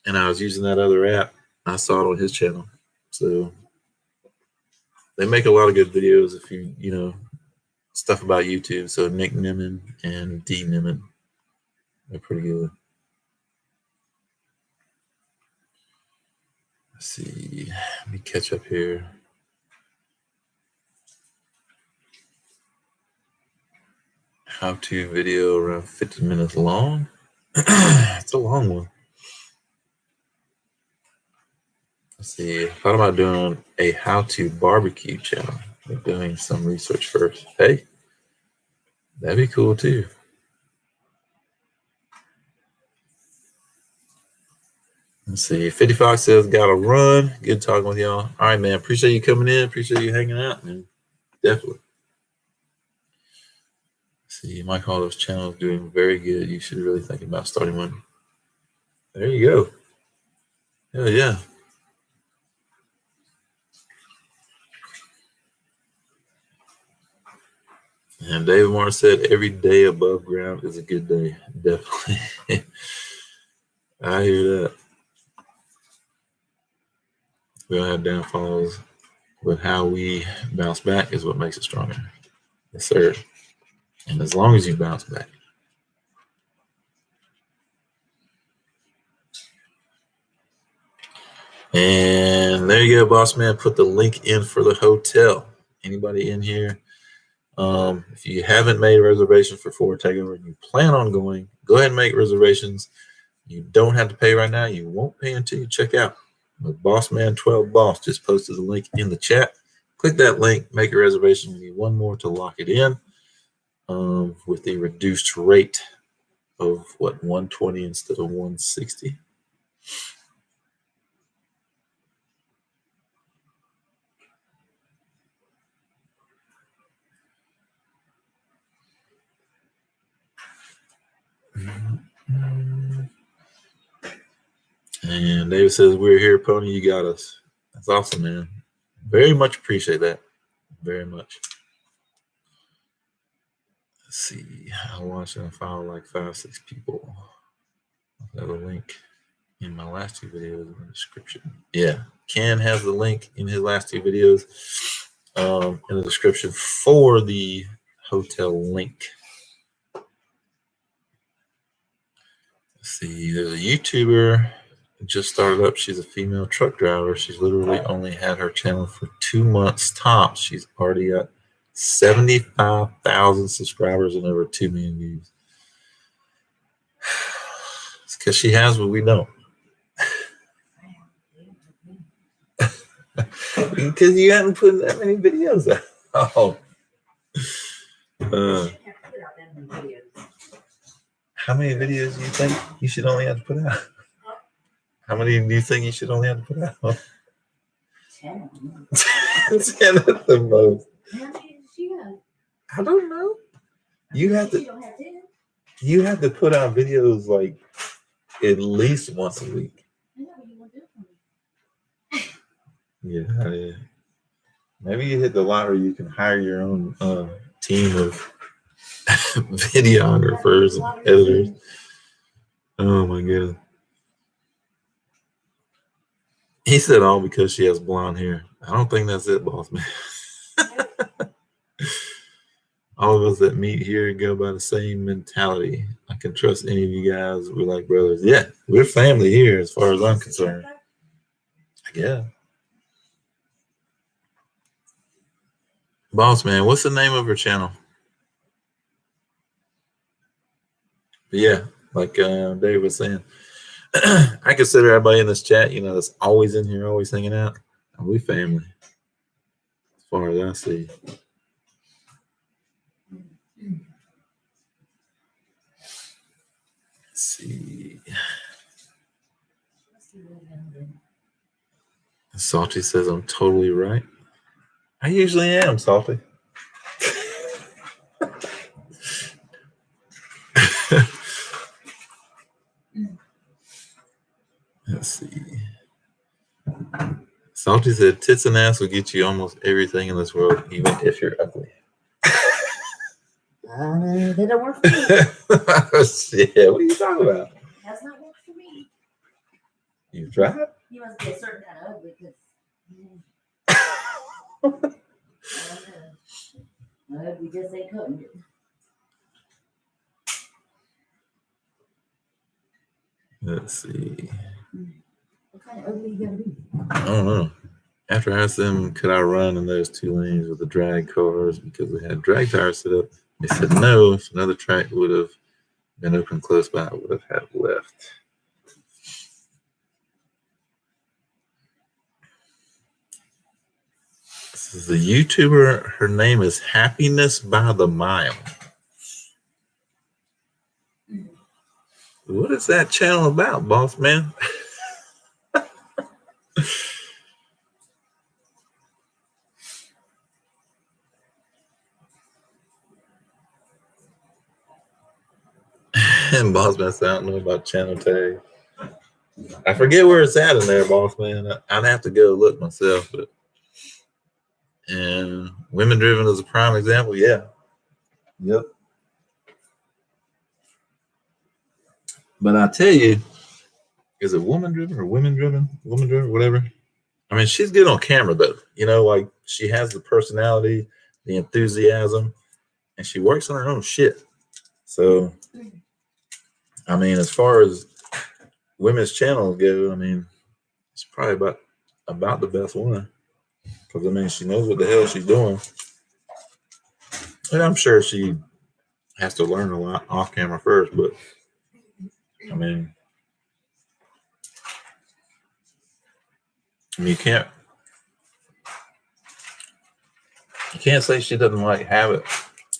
and I was using that other app, I saw it on his channel. So they make a lot of good videos if you stuff about YouTube. So Nick Niven and D Niven, they're pretty good. Let's see. Let me catch up here. How-to video around 50 minutes long. It's a long one. Let's see. I thought about doing a how-to barbecue channel. We're doing some research first. Hey, that'd be cool too. Let's see. 55 says, gotta run. Good talking with y'all. All right, man. Appreciate you coming in. Appreciate you hanging out, man. Definitely. Let's see. Mike Hollow's channel is doing very good. You should really think about starting one. There you go. Hell yeah. And David Moore said, every day above ground is a good day. Definitely. I hear that. We all have downfalls, but how we bounce back is what makes it stronger. Yes, sir. And as long as you bounce back. And there you go, boss man. Put the link in for the hotel. Anybody in here? If you haven't made a reservation for Forward Takeover and you plan on going, go ahead and make reservations. You don't have to pay right now. You won't pay until you check out. But Bossman12 Boss just posted the link in the chat. Click that link, make a reservation. We need one more to lock it in with the reduced rate of what, 120 instead of 160. And David says, we're here, Pony. You got us. That's awesome, man. Very much appreciate that. Very much. Let's see. I'll watch and follow like 5-6 people. I'll have a link in my last two videos in the description. Yeah. Ken has the link in his last two videos in the description for the hotel link. Let's see. There's a YouTuber who just started up. She's a female truck driver. She's literally only had her channel for 2 months tops. She's already got 75,000 subscribers and over 2 million views. It's because she has what we don't. Because you haven't put that many videos out. Oh. How many videos do you think you should only have to put out? How many do you think you should only have to put out? 10. 10 at the most. How many does she have? I don't know. You have to put out videos like at least once a week. Yeah. Maybe you hit the lottery. You can hire your own team of videographers and editors. Oh my god. He said all because she has blonde hair. I don't think that's it, boss man. all of us that meet here go by the same mentality. I can trust any of you guys. We're like brothers. Yeah, we're family here as far as I'm concerned. Yeah. Boss man, what's the name of her channel? But yeah, like Dave was saying, I consider everybody in this chat, that's always in here, always hanging out. And we family, as far as I see. Let's see. Salty says I'm totally right. I usually am, Salty. Let's see. Salty said tits and ass will get you almost everything in this world, even if you're ugly. They don't work for me. Yeah, what are you talking about? That's not work for me. You tried? You must be a certain kind of ugly because ugly just ain't cutting it. Let's see. What kind of ugly you gotta be? I don't know. After I asked them, could I run in those 2 lanes with the drag cars because we had drag tires set up, they said no. If another track would have been open close by, I would have had left. This is the YouTuber. Her name is Happiness by the Mile. What is that channel about, boss man? And boss man said, I don't know about channel tag. I forget where it's at in there, boss man. I'd have to go look myself, but and women driven is a prime example. Yeah. Yep. But I tell you, is it woman driven or women driven? Woman driven, whatever. I mean, she's good on camera though. Like she has the personality, the enthusiasm, and she works on her own shit. So, I mean, as far as women's channels go, I mean, it's probably about the best one. Because I mean, she knows what the hell she's doing, and I'm sure she has to learn a lot off camera first. But I mean, you can't say she doesn't have it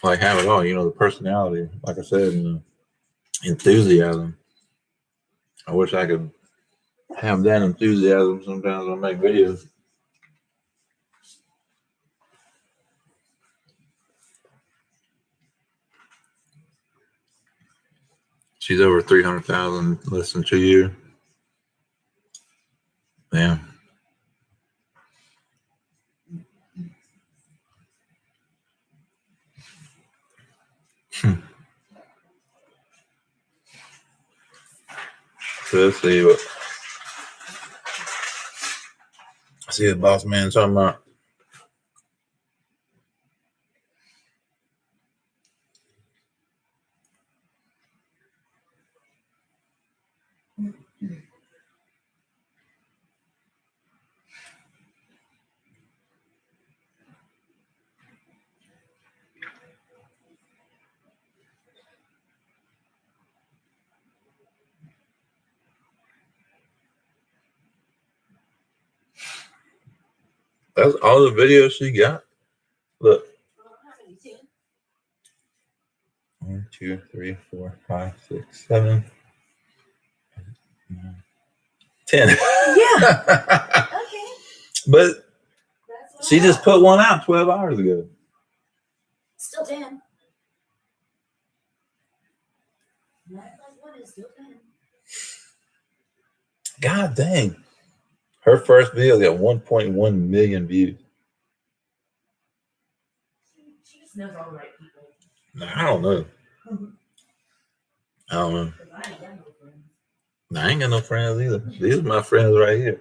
all. The personality, like I said, and the enthusiasm. I wish I could have that enthusiasm sometimes when I make videos. She's over 300,000 less than 2 years. Yeah. So let's see what. See the boss man talking about. That's all the videos she got. Look. 1, 2, 3, 4, 5, 6, 7, 10. Yeah. Okay. But she just put one out 12 hours ago. Still 10. One is still 10. God dang. Her first video got 1.1 million views. She just knows all the right people. No, I don't know. I don't know. I ain't got no friends. No, I ain't got no friends either. These are my friends right here.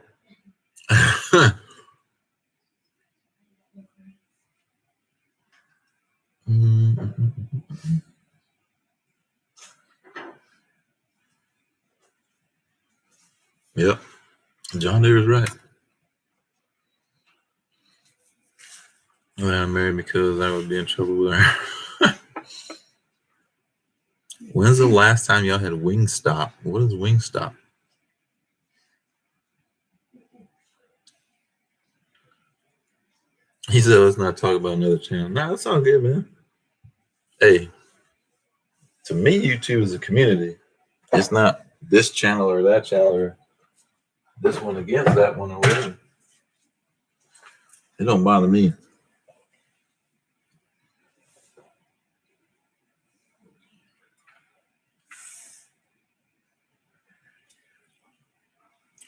Yep. John Deere is right. Well, I married because I would be in trouble with her. When's the last time y'all had Wingstop? What is Wingstop? He said, let's not talk about another channel. Nah, that's all good, man. Hey, to me, YouTube is a community. It's not this channel or that channel or this one against that one or whatever. It don't bother me.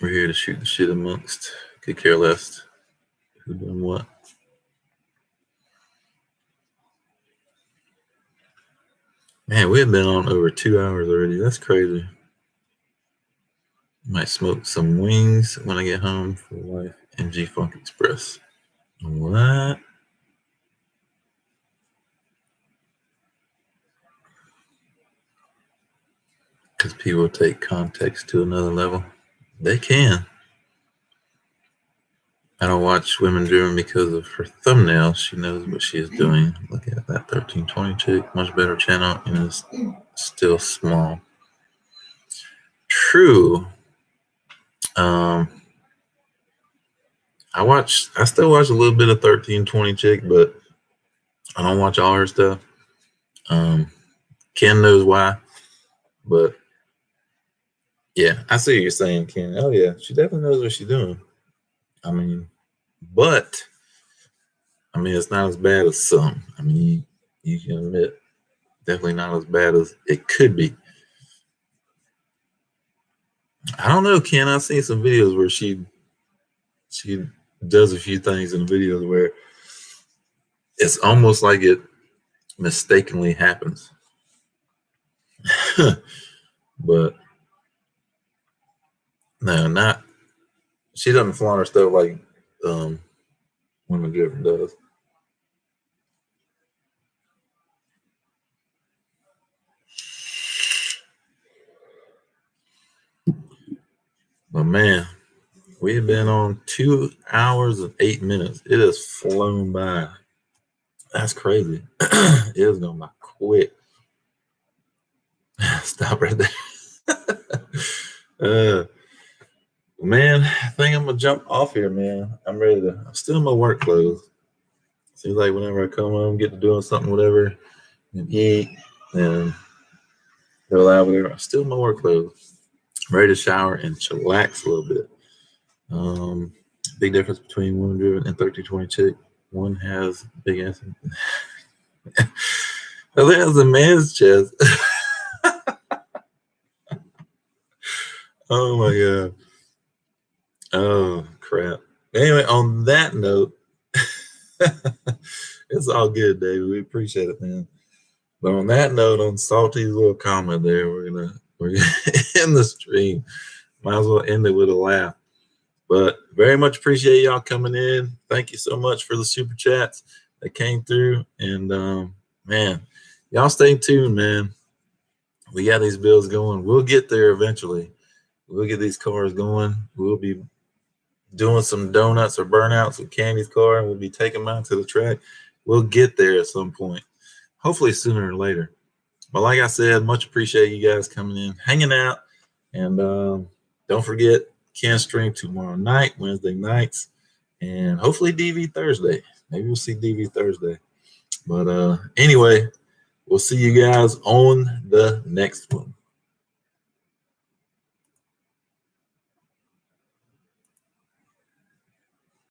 We're here to shoot the shit amongst. Could care less who doing what. Man, we've been on over 2 hours already. That's crazy. Might smoke some wings when I get home for life. MG Funk Express. What? Because people take context to another level. They can. I don't watch Women Driven because of her thumbnail. She knows what she is doing. Look at that 1320 chick. Much better channel and is still small. True. I still watch a little bit of 1320 chick, but I don't watch all her stuff. Ken knows why, but yeah, I see what you're saying, Ken. Oh yeah, she definitely knows what she's doing. I mean, it's not as bad as some. I mean, you can admit, definitely not as bad as it could be. I don't know, Ken. I've seen some videos where she does a few things in the videos where it's almost like it mistakenly happens. But no, she doesn't flaunt her stuff like Women Driven does. But man, we've been on 2 hours and 8 minutes. It has flown by. That's crazy. It is going by quick. Stop right there. Man, I think I'm gonna jump off here, man. I'm still in my work clothes. Seems like whenever I come home, get to doing something, whatever, and eat, and go out, whatever, I'm still in my work clothes. I'm ready to shower and chillax a little bit. Big difference between Women Driven and 1320 chick. One has big ass. The other has a man's chest. Oh my god. Oh crap. Anyway, on that note, it's all good, David. We appreciate it, man. But on that note, on Salty's little comment there, we're gonna end the stream. Might as well end it with a laugh. But very much appreciate y'all coming in. Thank you so much for the super chats that came through. And man, y'all stay tuned, man. We got these bills going. We'll get there eventually. We'll get these cars going. We'll be doing some donuts or burnouts with Candy's car, and we'll be taking them out to the track. We'll get there at some point, hopefully sooner or later. But like I said, much appreciate you guys coming in, hanging out, and don't forget Ken stream tomorrow night, Wednesday nights, and hopefully DV Thursday. Maybe we'll see DV Thursday. But anyway, we'll see you guys on the next one.